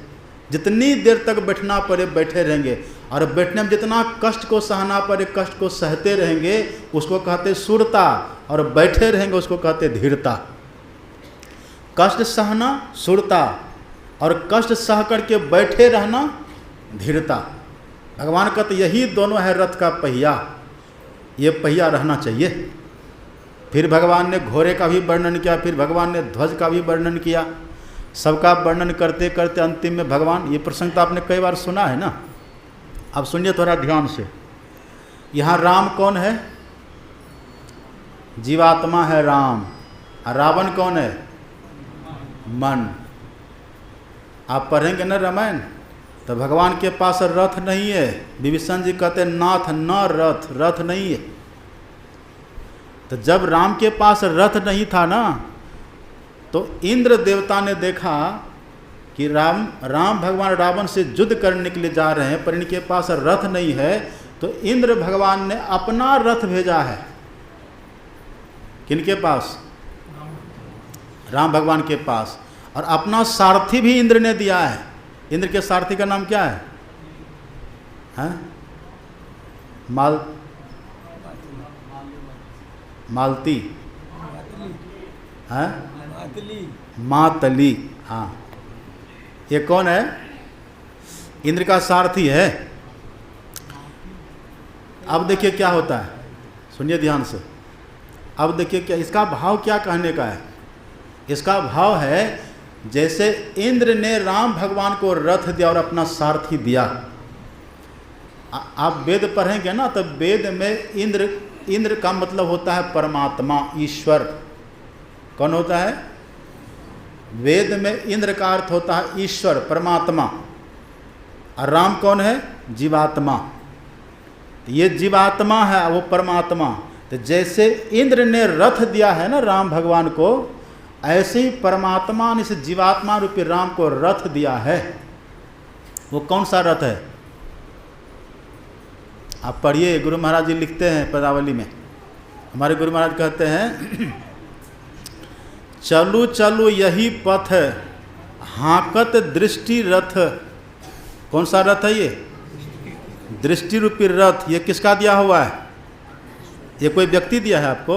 जितनी देर तक बैठना पड़े बैठे रहेंगे, और बैठने में जितना कष्ट को सहना पड़े कष्ट को सहते रहेंगे, उसको कहते सूरता। और बैठे रहेंगे उसको कहते धीरता। कष्ट सहना सूरता, और कष्ट सह करके बैठे रहना धीरता। भगवान कहते यही दोनों है रथ का पहिया, ये पहिया रहना चाहिए। फिर भगवान ने घोड़े का भी वर्णन किया, फिर भगवान ने ध्वज का भी वर्णन किया। सबका वर्णन करते करते अंतिम में भगवान, ये प्रसंग तो आपने कई बार सुना है ना, अब सुनिए थोड़ा ध्यान से। यहाँ राम कौन है? जीवात्मा है राम। और रावण कौन है? मन। आप पढ़ेंगे ना रामायण, तो भगवान के पास रथ नहीं है। विभीषण जी कहते नाथ न रथ, रथ नहीं है। तो जब राम के पास रथ नहीं था ना, तो इंद्र देवता ने देखा कि राम भगवान रावण से युद्ध करने के लिए जा रहे हैं, पर इनके पास रथ नहीं है। तो इंद्र भगवान ने अपना रथ भेजा है। किनके पास? राम भगवान के पास। और अपना सारथी भी इंद्र ने दिया है। इंद्र के सारथी का नाम क्या है? मालती, मातली। हाँ, ये कौन है? इंद्र का सारथी है। अब देखिए क्या होता है, सुनिए ध्यान से। अब देखिए क्या इसका भाव, क्या कहने का है। इसका भाव है जैसे इंद्र ने राम भगवान को रथ दिया और अपना सारथी दिया, आप वेद पढ़ेंगे ना तो वेद में इंद्र का मतलब होता है परमात्मा, ईश्वर। कौन होता है? वेद में इंद्र का अर्थ होता है ईश्वर, परमात्मा। और राम कौन है? जीवात्मा। ये जीवात्मा है, वो परमात्मा। तो जैसे इंद्र ने रथ दिया है ना राम भगवान को, ऐसे ही परमात्मा ने इस जीवात्मा रूपी राम को रथ दिया है। वो कौन सा रथ है? आप पढ़िए, गुरु महाराज जी लिखते हैं पदावली में। हमारे गुरु महाराज कहते हैं चलू चलू यही पथ हाकत दृष्टि रथ। कौन सा रथ है ये? दृष्टि रूपी रथ। ये किसका दिया हुआ है? ये कोई व्यक्ति दिया है आपको?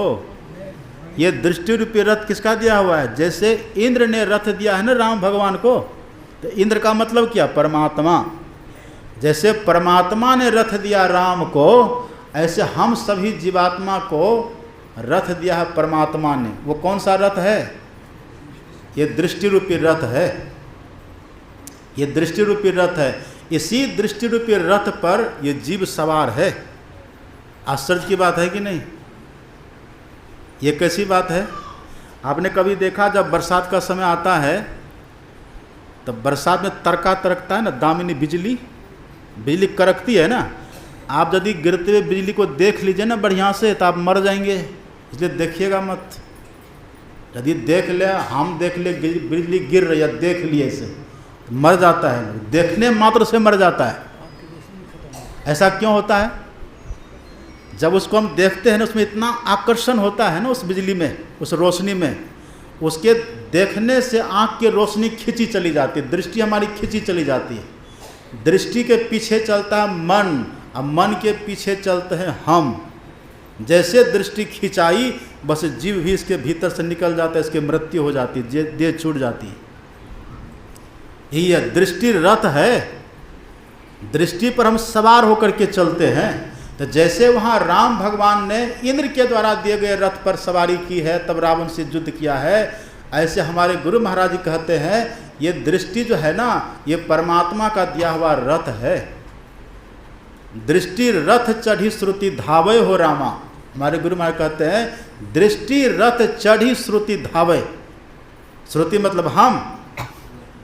ये दृष्टि रूपी रथ किसका दिया हुआ है? जैसे इंद्र ने रथ दिया है ना राम भगवान को, तो इंद्र का मतलब क्या? परमात्मा। जैसे परमात्मा ने रथ दिया राम को, ऐसे हम सभी जीवात्मा को रथ दिया है परमात्मा ने। वो कौन सा रथ है? ये दृष्टि रूपी रथ है। ये दृष्टि रूपी रथ है। इसी दृष्टि रूपी रथ पर ये जीव सवार है। आश्चर्य की बात है कि नहीं? ये कैसी बात है? आपने कभी देखा जब बरसात का समय आता है तो बरसात में तरका तरकता है ना, दामिनी बिजली कड़कती है ना। आप यदि गिरते हुए बिजली को देख लीजिए ना बढ़िया से तो आप मर जाएंगे, इसलिए देखिएगा मत। यदि देख ले, हम देख ले बिजली गिर रही है, देख लिए इसे, तो मर जाता है। देखने मात्र से मर जाता है। ऐसा क्यों होता है? जब उसको हम देखते हैं ना, उसमें इतना आकर्षण होता है ना उस बिजली में, उस रोशनी में, उसके देखने से आँख की रोशनी खींची चली जाती है, दृष्टि हमारी खींची चली जाती है। दृष्टि के पीछे चलता है मन, और मन के पीछे चलते हैं हम। जैसे दृष्टि खिंचाई, बस जीव भी इसके भीतर से निकल जाता है, इसकी मृत्यु हो जाती है, देह छूट जाती है। यही दृष्टि रथ है। दृष्टि पर हम सवार होकर के चलते हैं। तो जैसे वहाँ राम भगवान ने इंद्र के द्वारा दिए गए रथ पर सवारी की है, तब रावण से युद्ध किया है, ऐसे हमारे गुरु महाराज जी कहते हैं ये दृष्टि जो है ना, ये परमात्मा का दिया हुआ रथ है। दृष्टि रथ चढ़ी श्रुति धावे हो रामा। हमारे गुरु महाराज कहते हैं दृष्टि रथ चढ़ी श्रुति धावे। श्रुति मतलब हम,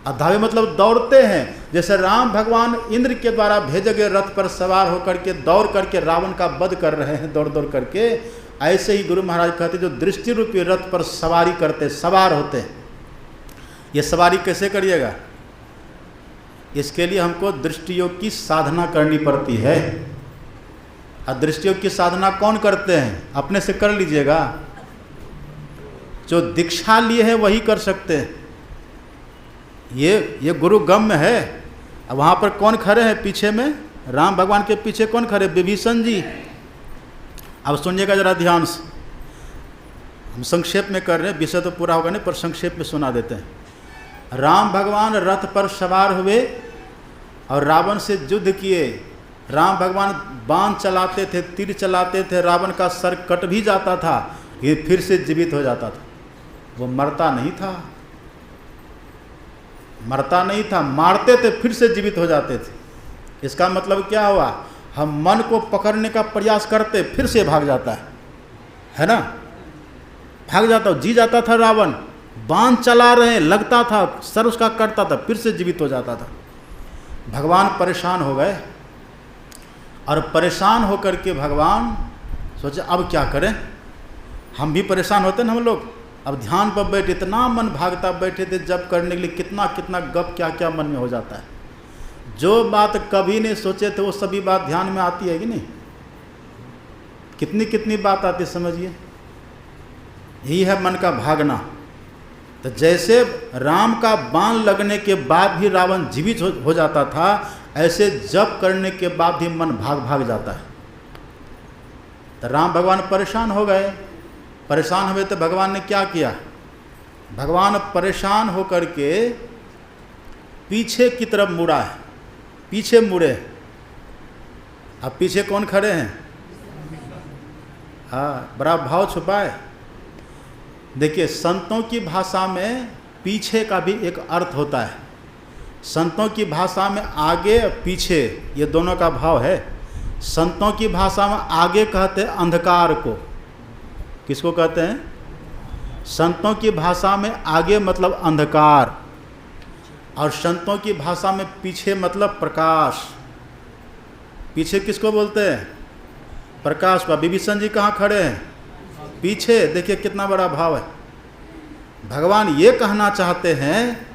और धावे मतलब दौड़ते हैं। जैसे राम भगवान इंद्र के द्वारा भेजे गए रथ पर सवार होकर के दौड़ करके रावण का वध कर रहे हैं दौड़ दौड़ करके, ऐसे ही गुरु महाराज कहते जो दृष्टि रूपी रथ पर सवारी करते, सवार होते हैं। ये सवारी कैसे करिएगा? इसके लिए हमको दृष्टि योग की साधना करनी पड़ती है। और दृष्टि योग की साधना कौन करते हैं? अपने से कर लीजिएगा। जो दीक्षा लिए है वही कर सकते हैं। ये गुरु गम्य है। अब वहाँ पर कौन खड़े हैं पीछे में? राम भगवान के पीछे कौन खड़े? विभीषण जी। अब सुनिएगा जरा ध्यान से। हम संक्षेप में कर रहे हैं, विषय तो पूरा होगा नहीं, पर संक्षेप में सुना देते हैं। राम भगवान रथ पर सवार हुए और रावण से युद्ध किए। राम भगवान बाण चलाते थे, तीर चलाते थे, रावण का सर कट भी जाता था, ये फिर से जीवित हो जाता था। वो मरता नहीं था, मरता नहीं था, मारते थे फिर से जीवित हो जाते थे। इसका मतलब क्या हुआ? हम मन को पकड़ने का प्रयास करते, फिर से भाग जाता है ना? भाग जाता, जी जाता था रावण। बाण चला रहे, लगता था सर उसका कटता था, फिर से जीवित हो जाता था। भगवान परेशान हो गए, और परेशान होकर के भगवान सोचे अब क्या करें। हम भी परेशान होते ना हम लोग। अब ध्यान पर बैठे, इतना मन भागता बैठे थे जब करने के लिए, कितना कितना गप क्या क्या मन में हो जाता है। जो बात कभी नहीं सोचे थे वो सभी बात ध्यान में आती है कि नहीं? कितनी कितनी बात आती, समझिए। यही है मन का भागना। तो जैसे राम का बाण लगने के बाद भी रावण जीवित हो जाता था, ऐसे जप करने के बाद भी मन भाग भाग जाता है। तो राम भगवान परेशान हो गए। परेशान हुए तो भगवान ने क्या किया? भगवान परेशान होकर के पीछे की तरफ मुड़ा है, पीछे मुड़े। अब पीछे कौन खड़े हैं? हाँ, बड़ा भाव छुपाए। देखिए, संतों की भाषा में पीछे का भी एक अर्थ होता है। संतों की भाषा में आगे पीछे ये दोनों का भाव है। संतों की भाषा में आगे कहते हैं अंधकार को। किसको कहते हैं? संतों की भाषा में आगे मतलब अंधकार, और संतों की भाषा में पीछे मतलब प्रकाश। पीछे किसको बोलते हैं? प्रकाश का। विभीषण जी कहाँ खड़े हैं? पीछे। देखिए कितना बड़ा भाव है। भगवान ये कहना चाहते हैं,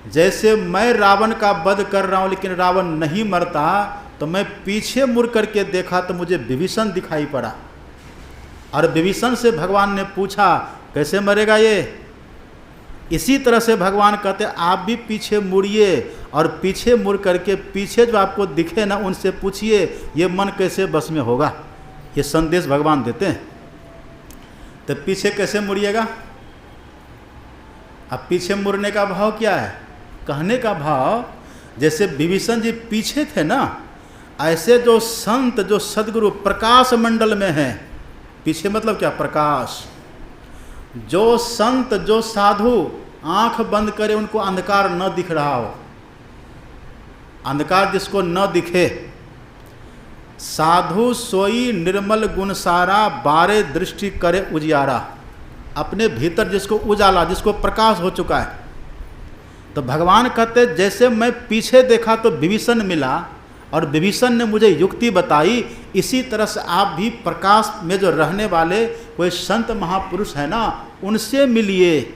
जैसे मैं रावण का वध कर रहा हूँ लेकिन रावण नहीं मरता, तो मैं पीछे मुड़ करके देखा तो मुझे विभीषण दिखाई पड़ा, और विभीषण से भगवान ने पूछा कैसे मरेगा ये। इसी तरह से भगवान कहते हैं आप भी पीछे मुड़िए, और पीछे मुड़ करके पीछे जो आपको दिखे ना उनसे पूछिए ये मन कैसे बस में होगा। ये संदेश भगवान देते हैं। तो पीछे कैसे मुड़िएगा? अब पीछे मुड़ने का भाव क्या है? कहने का भाव, जैसे विभीषण जी पीछे थे ना, ऐसे जो संत जो सदगुरु प्रकाश मंडल में हैं, पीछे मतलब क्या? प्रकाश। जो संत जो साधु आंख बंद करे उनको अंधकार न दिख रहा हो, अंधकार जिसको न दिखे, साधु सोई निर्मल गुण सारा, बारे दृष्टि करे उजियारा। अपने भीतर जिसको उजाला, जिसको प्रकाश हो चुका है। तो भगवान कहते जैसे मैं पीछे देखा तो विभीषण मिला और विभीषण ने मुझे युक्ति बताई, इसी तरह से आप भी प्रकाश में जो रहने वाले कोई संत महापुरुष है ना, उनसे मिलिए,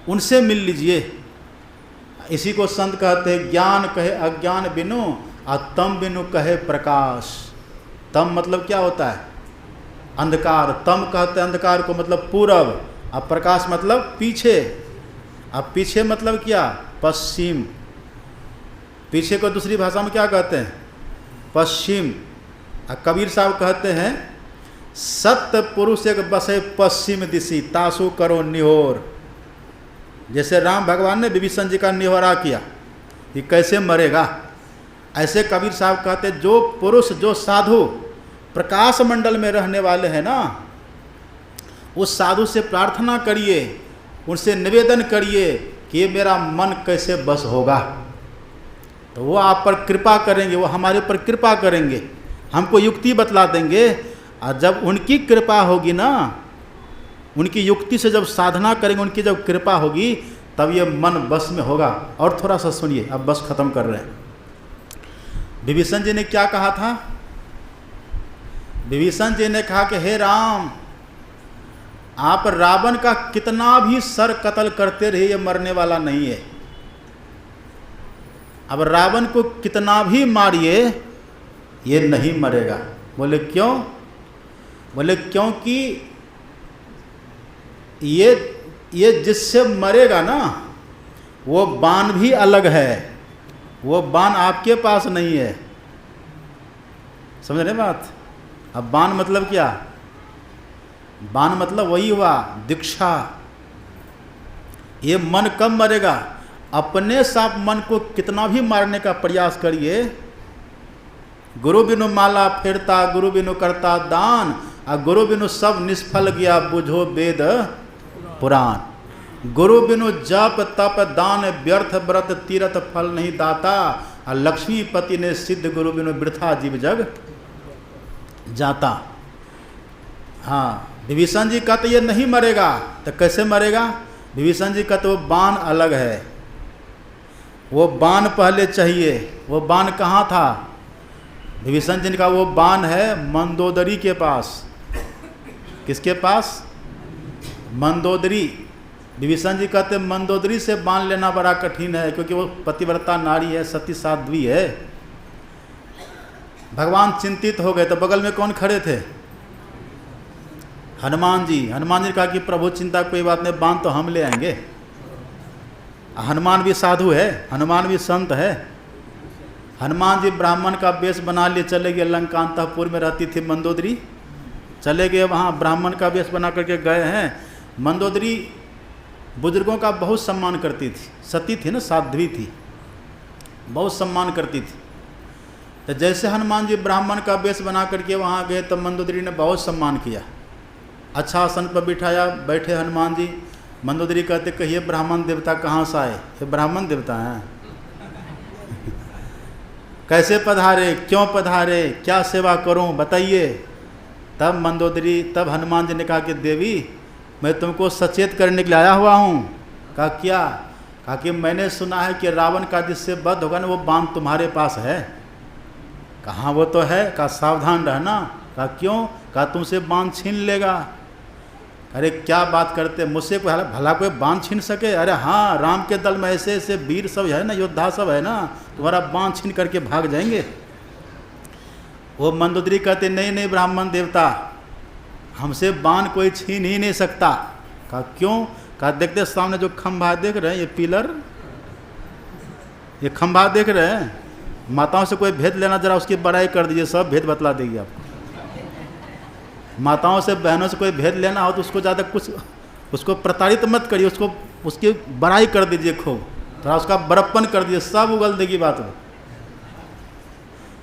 उनसे मिल लीजिए। इसी को संत कहते हैं ज्ञान कहे अज्ञान बिनु, और तम बिनु कहे प्रकाश। तम मतलब क्या होता है? अंधकार। तम कहते हैं अंधकार को मतलब पूरब, और प्रकाश मतलब पीछे। अब पीछे मतलब क्या? पश्चिम। पीछे को दूसरी भाषा में क्या कहते हैं? पश्चिम। कबीर साहब कहते हैं सत्य पुरुष एक बसे पश्चिम दिशि, तासु करो निहोर। जैसे राम भगवान ने विभीषण जी का निहोरा किया कि कैसे मरेगा, ऐसे कबीर साहब कहते जो पुरुष जो साधु प्रकाश मंडल में रहने वाले हैं ना, उस साधु से प्रार्थना करिए, उनसे निवेदन करिए कि ये मेरा मन कैसे बस होगा। तो वो आप पर कृपा करेंगे, वो हमारे ऊपर कृपा करेंगे, हमको युक्ति बतला देंगे। और जब उनकी कृपा होगी ना, उनकी युक्ति से जब साधना करेंगे, उनकी जब कृपा होगी, तब ये मन बस में होगा। और थोड़ा सा सुनिए, अब बस खत्म कर रहे हैं। विभीषण जी ने क्या कहा था? विभीषण जी ने कहा कि हे राम, आप रावण का कितना भी सर कत्ल करते रहिए, ये मरने वाला नहीं है। अब रावण को कितना भी मारिए, ये नहीं मरेगा। बोले क्यों? बोले क्योंकि ये जिससे मरेगा ना, वो बाण भी अलग है, वो बाण आपके पास नहीं है। समझ रहे बात? अब बाण मतलब क्या? बाण मतलब वही हुआ दीक्षा। ये मन कब मरेगा? अपने साथ मन को कितना भी मारने का प्रयास करिए, गुरु बिनु माला फेरता, गुरु बिनु करता दान, और गुरु बिनु सब निष्फल गया, बुझो वेद पुराण। गुरु बिनु जप तप दान व्यर्थ व्रत, तीर्थ फल नहीं दाता, और लक्ष्मीपति ने सिद्ध, गुरु बिनु वृथा जीव जग जाता। हाँ, विभीषण जी कहते ये नहीं मरेगा, तो कैसे मरेगा? विभीषण जी कहते वो बाण अलग है, वो बाण पहले चाहिए। वो बाण कहाँ था? विभीषण जी का वो बाण है मंदोदरी के पास। किसके पास? मंदोदरी। विभीषण जी कहते मंदोदरी से बाण लेना बड़ा कठिन है, क्योंकि वो पतिव्रता नारी है, सती साध्वी है। भगवान चिंतित हो गए, तो बगल में कौन खड़े थे? हनुमान जी। हनुमान जी ने कहा कि प्रभु चिंता कोई बात नहीं, बाण तो हम ले आएंगे। हनुमान भी साधु है, हनुमान भी संत है। हनुमान जी ब्राह्मण का वेश बना लिए चले गए लंका। अंतःपुर में रहती थी मंदोदरी, चले गए वहाँ, ब्राह्मण का वेश बना करके गए हैं। मंदोदरी बुजुर्गों का बहुत सम्मान करती थी, सती थी ना, साध्वी थी, बहुत सम्मान करती थी। तो जैसे हनुमान जी ब्राह्मण का वेश बना करके वहाँ गए, तो मंदोदरी ने बहुत सम्मान किया, अच्छा आसन पर बिठाया, बैठे हनुमान जी। मंदोदरी कहते कहिए ब्राह्मण देवता कहाँ से आए? ये ब्राह्मण देवता हैं। कैसे पधारे, क्यों पधारे, क्या सेवा करूं, बताइए। तब मंदोदरी, तब हनुमान जी ने कहा कि देवी मैं तुमको सचेत करने के लिए आया हुआ हूँ। कहा क्या? कहा कि मैंने सुना है कि रावण का जिससे वध होगा ना वो बाण तुम्हारे पास है। कहाँ वो तो है? कहा सावधान रहना। कहा क्यों? कहा तुमसे बाण छीन लेगा। अरे क्या बात करते, मुझसे कोई भला कोई बाण छीन सके? अरे हाँ, राम के दल में ऐसे ऐसे वीर सब है ना, योद्धा सब है ना, तुम्हारा बाण छीन करके भाग जाएंगे। वो मंदोदरी कहते नहीं नहीं ब्राह्मण देवता, हमसे बाण कोई छीन ही नहीं सकता। कहा क्यों? कहा देखते सामने जो खंभा देख रहे हैं, ये पिलर, ये खंभा देख रहे हैं, माताओं से कोई भेद लेना जरा उसकी बड़ाई कर दीजिए, सब भेद बतला देगी आपको। माताओं से, बहनों से कोई भेद लेना हो तो उसको ज़्यादा कुछ, उसको प्रताड़ित मत करिए, उसको उसकी बड़ाई कर दीजिए, खूब थोड़ा उसका बड़प्पन कर दीजिए, सब उगल देगी बात में।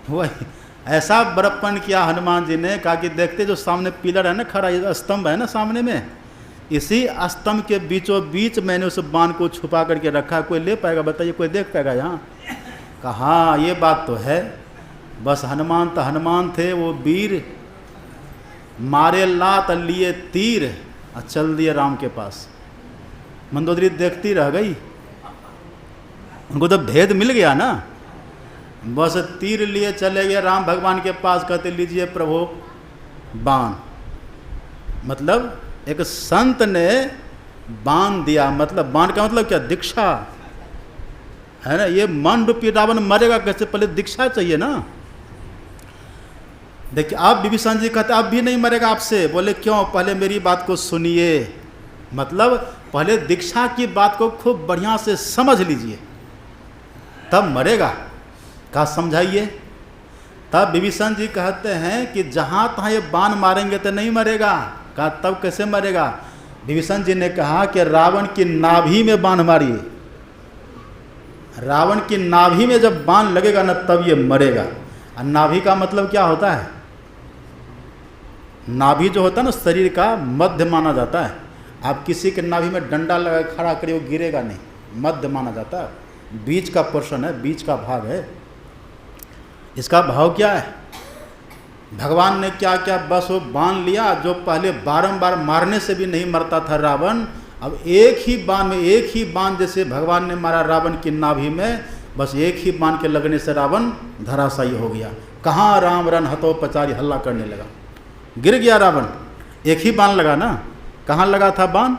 वही ऐसा बड़प्पन किया हनुमान जी ने। कहा कि देखते जो सामने पिलर है ना खड़ा, ये स्तंभ है ना सामने में, इसी स्तंभ के बीचों बीच मैंने उस बाण को छुपा करके रखा, कोई ले पाएगा? बताइए, कोई देख पाएगा यहाँ? कहा हाँ ये बात तो है। बस हनुमान तो हनुमान थे, वो वीर, मारे लात लिए तीर और चल दिए राम के पास। मंदोदरी देखती रह गई, उनको तो भेद मिल गया ना। बस तीर लिए चले गए राम भगवान के पास, कहते लीजिए प्रभु बाण। मतलब एक संत ने बाण दिया, मतलब बाण का मतलब क्या? दीक्षा है ना। ये मन रूपी रावण मरेगा कैसे? पहले दीक्षा चाहिए ना। देखिए आप विभीषण जी कहते अब भी नहीं मरेगा आपसे। बोले क्यों? पहले मेरी बात को सुनिए, मतलब पहले दीक्षा की बात को खूब बढ़िया से समझ लीजिए तब मरेगा। कहा समझाइए। तब विभीषण जी कहते हैं कि जहाँ तहाँ ये बाण मारेंगे तो नहीं मरेगा। कहा तब कैसे मरेगा? विभीषण जी ने कहा कि रावण की नाभि में बाण मारिए, रावण की नाभि में जब बाण लगेगा ना तब ये मरेगा। और नाभि का मतलब क्या होता है? नाभि जो होता है ना शरीर का मध्य माना जाता है। आप किसी के नाभि में डंडा लगा खड़ा करिए वो गिरेगा नहीं, मध्य माना जाता है, बीच का पोर्शन है, बीच का भाग है। इसका भाव क्या है? भगवान ने क्या क्या बस वो बाण लिया, जो पहले बारंबार मारने से भी नहीं मरता था रावण, अब एक ही बाण में, एक ही बाण जैसे भगवान ने मारा रावण की नाभि में, बस एक ही बाण के लगने से रावण धराशायी हो गया। कहाँ राम रन हतो पचारी हल्ला करने लगा, गिर गया रावण। एक ही बाण लगा ना, कहाँ लगा था बाण?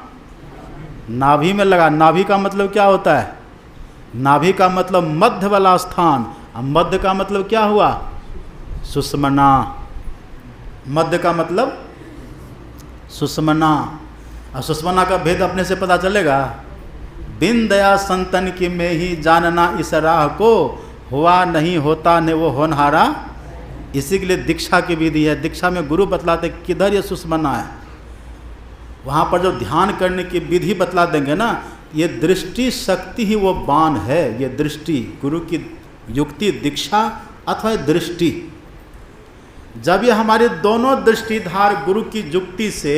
नाभि में लगा। नाभि का मतलब क्या होता है? नाभि का मतलब मध्य वाला स्थान। अब मध्य का मतलब क्या हुआ? सुषमना। मध्य का मतलब सुषमना। और सुषमना का भेद अपने से पता चलेगा। बिन दया संतन की में ही जानना इस राह को, हुआ नहीं होता ने वो होनहारा। इसी के लिए दीक्षा की विधि है। दीक्षा में गुरु बतलाते किधर ये सुषमना है, वहाँ पर जो ध्यान करने की विधि बतला देंगे ना, ये दृष्टि शक्ति ही वो बाण है। ये दृष्टि, गुरु की युक्ति दीक्षा अथवा दृष्टि, जब ये हमारे दोनों दृष्टिधार गुरु की युक्ति से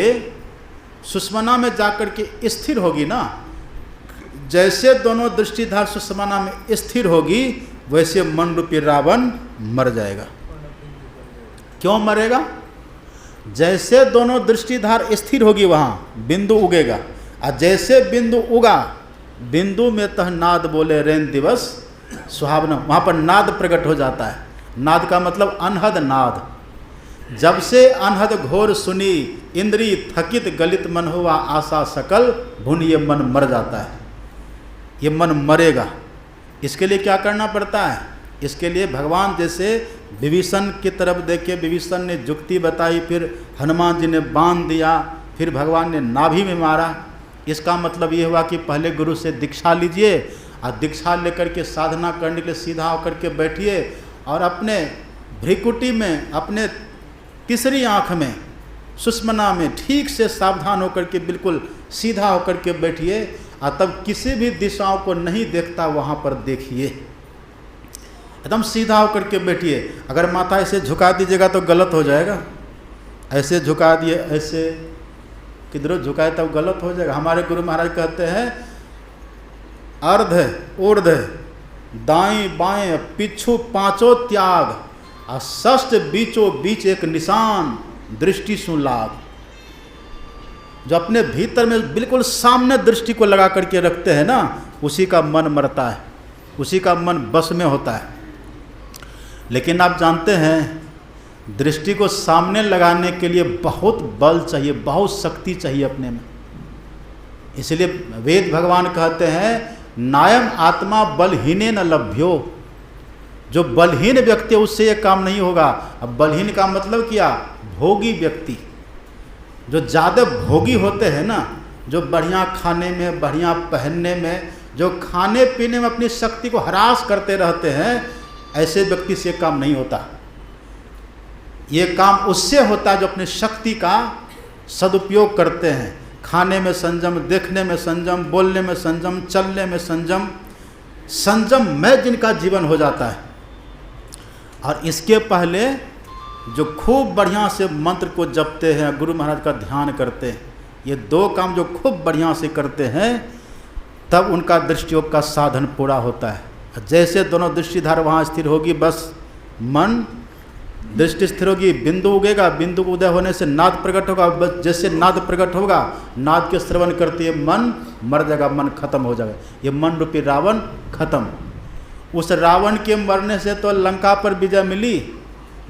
सुषमना में जाकर के स्थिर होगी ना, जैसे दोनों दृष्टिधार सुषमना में स्थिर होगी वैसे मन रूपी रावण मर जाएगा। क्यों मरेगा? जैसे दोनों दृष्टिधार स्थिर होगी वहाँ बिंदु उगेगा, और जैसे बिंदु उगा, बिंदु में तह नाद बोले रेन दिवस सुहावना, वहाँ पर नाद प्रकट हो जाता है। नाद का मतलब अनहद नाद। जब से अनहद घोर सुनी इंद्री थकित गलित मन हुआ आशा सकल भुन, ये मन मर जाता है, ये मन मरेगा। इसके लिए क्या करना पड़ता है? इसके लिए भगवान जैसे विभीषण की तरफ देखे, विभीषण ने जुक्ति बताई, फिर हनुमान जी ने बांध दिया, फिर भगवान ने नाभि में मारा। इसका मतलब ये हुआ कि पहले गुरु से दीक्षा लीजिए, और दीक्षा लेकर के साधना करने के लिए सीधा होकर के बैठिए, और अपने भ्रिकुटी में, अपने तीसरी आँख में, सुषमना में ठीक से सावधान होकर के बिल्कुल सीधा होकर के बैठिए, और तब किसी भी दिशाओं को नहीं देखता वहाँ पर देखिए, एकदम सीधा होकर के बैठिए। अगर माथा ऐसे झुका दीजिएगा तो गलत हो जाएगा, ऐसे झुका दिए, ऐसे किधरों झुकाए तब गलत हो जाएगा। हमारे गुरु महाराज कहते हैं अर्ध ऊर्ध दाएं बाएं पिछू पांचों त्याग, और षष्ठ बीचों बीच एक निशान दृष्टि सु लाग। जो अपने भीतर में बिल्कुल सामने दृष्टि को लगा करके रखते हैं ना, उसी का मन मरता है, उसी का मन बस में होता है। लेकिन आप जानते हैं दृष्टि को सामने लगाने के लिए बहुत बल चाहिए, बहुत शक्ति चाहिए अपने में। इसलिए वेद भगवान कहते हैं नायम आत्मा बलहीने न लभ्यो। जो बलहीन व्यक्ति है उससे ये काम नहीं होगा। अब बलहीन का मतलब क्या? भोगी व्यक्ति। जो ज़्यादा भोगी होते हैं ना, जो बढ़िया खाने में, बढ़िया पहनने में, जो खाने पीने में अपनी शक्ति को हरास करते रहते हैं, ऐसे व्यक्ति से काम नहीं होता। ये काम उससे होता है जो अपनी शक्ति का सदुपयोग करते हैं। खाने में संयम, देखने में संयम, बोलने में संयम, चलने में संयम, संयम में जिनका जीवन हो जाता है। और इसके पहले जो खूब बढ़िया से मंत्र को जपते हैं, गुरु महाराज का ध्यान करते हैं, ये दो काम जो खूब बढ़िया से करते हैं, तब उनका दृष्टियोग का साधन पूरा होता है। जैसे दोनों दृष्टिधार वहाँ स्थिर होगी, बस मन दृष्टि स्थिर होगी, बिंदु उगेगा, बिंदु उदय होने से नाद प्रकट होगा। बस जैसे नाद प्रकट होगा, नाद के श्रवण करते ही मन मर जाएगा, मन खत्म हो जाएगा। ये मन रूपी रावण खत्म। उस रावण के मरने से तो लंका पर विजय मिली,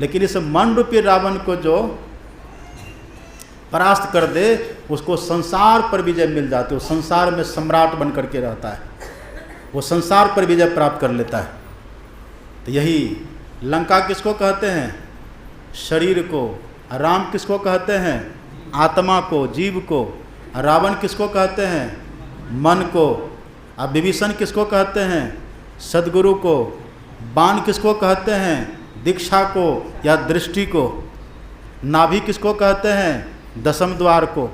लेकिन इस मन रूपी रावण को जो परास्त कर दे, उसको संसार पर विजय मिल जाती है। वो संसार में सम्राट बन करके रहता है, वो संसार पर विजय प्राप्त कर लेता है। तो यही लंका किसको कहते हैं? शरीर को। राम किसको कहते हैं? आत्मा को, जीव को। रावण किसको कहते हैं? मन को। अब विभीषण किसको कहते हैं? सद्गुरु को। बाण किसको कहते हैं? दीक्षा को या दृष्टि को। नाभि किसको कहते हैं? दशम द्वार को।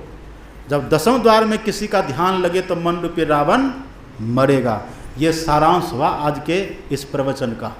जब दशम द्वार में किसी का ध्यान लगे तो मन रूपी रावण मरेगा। ये सारांश हुआ आज के इस प्रवचन का।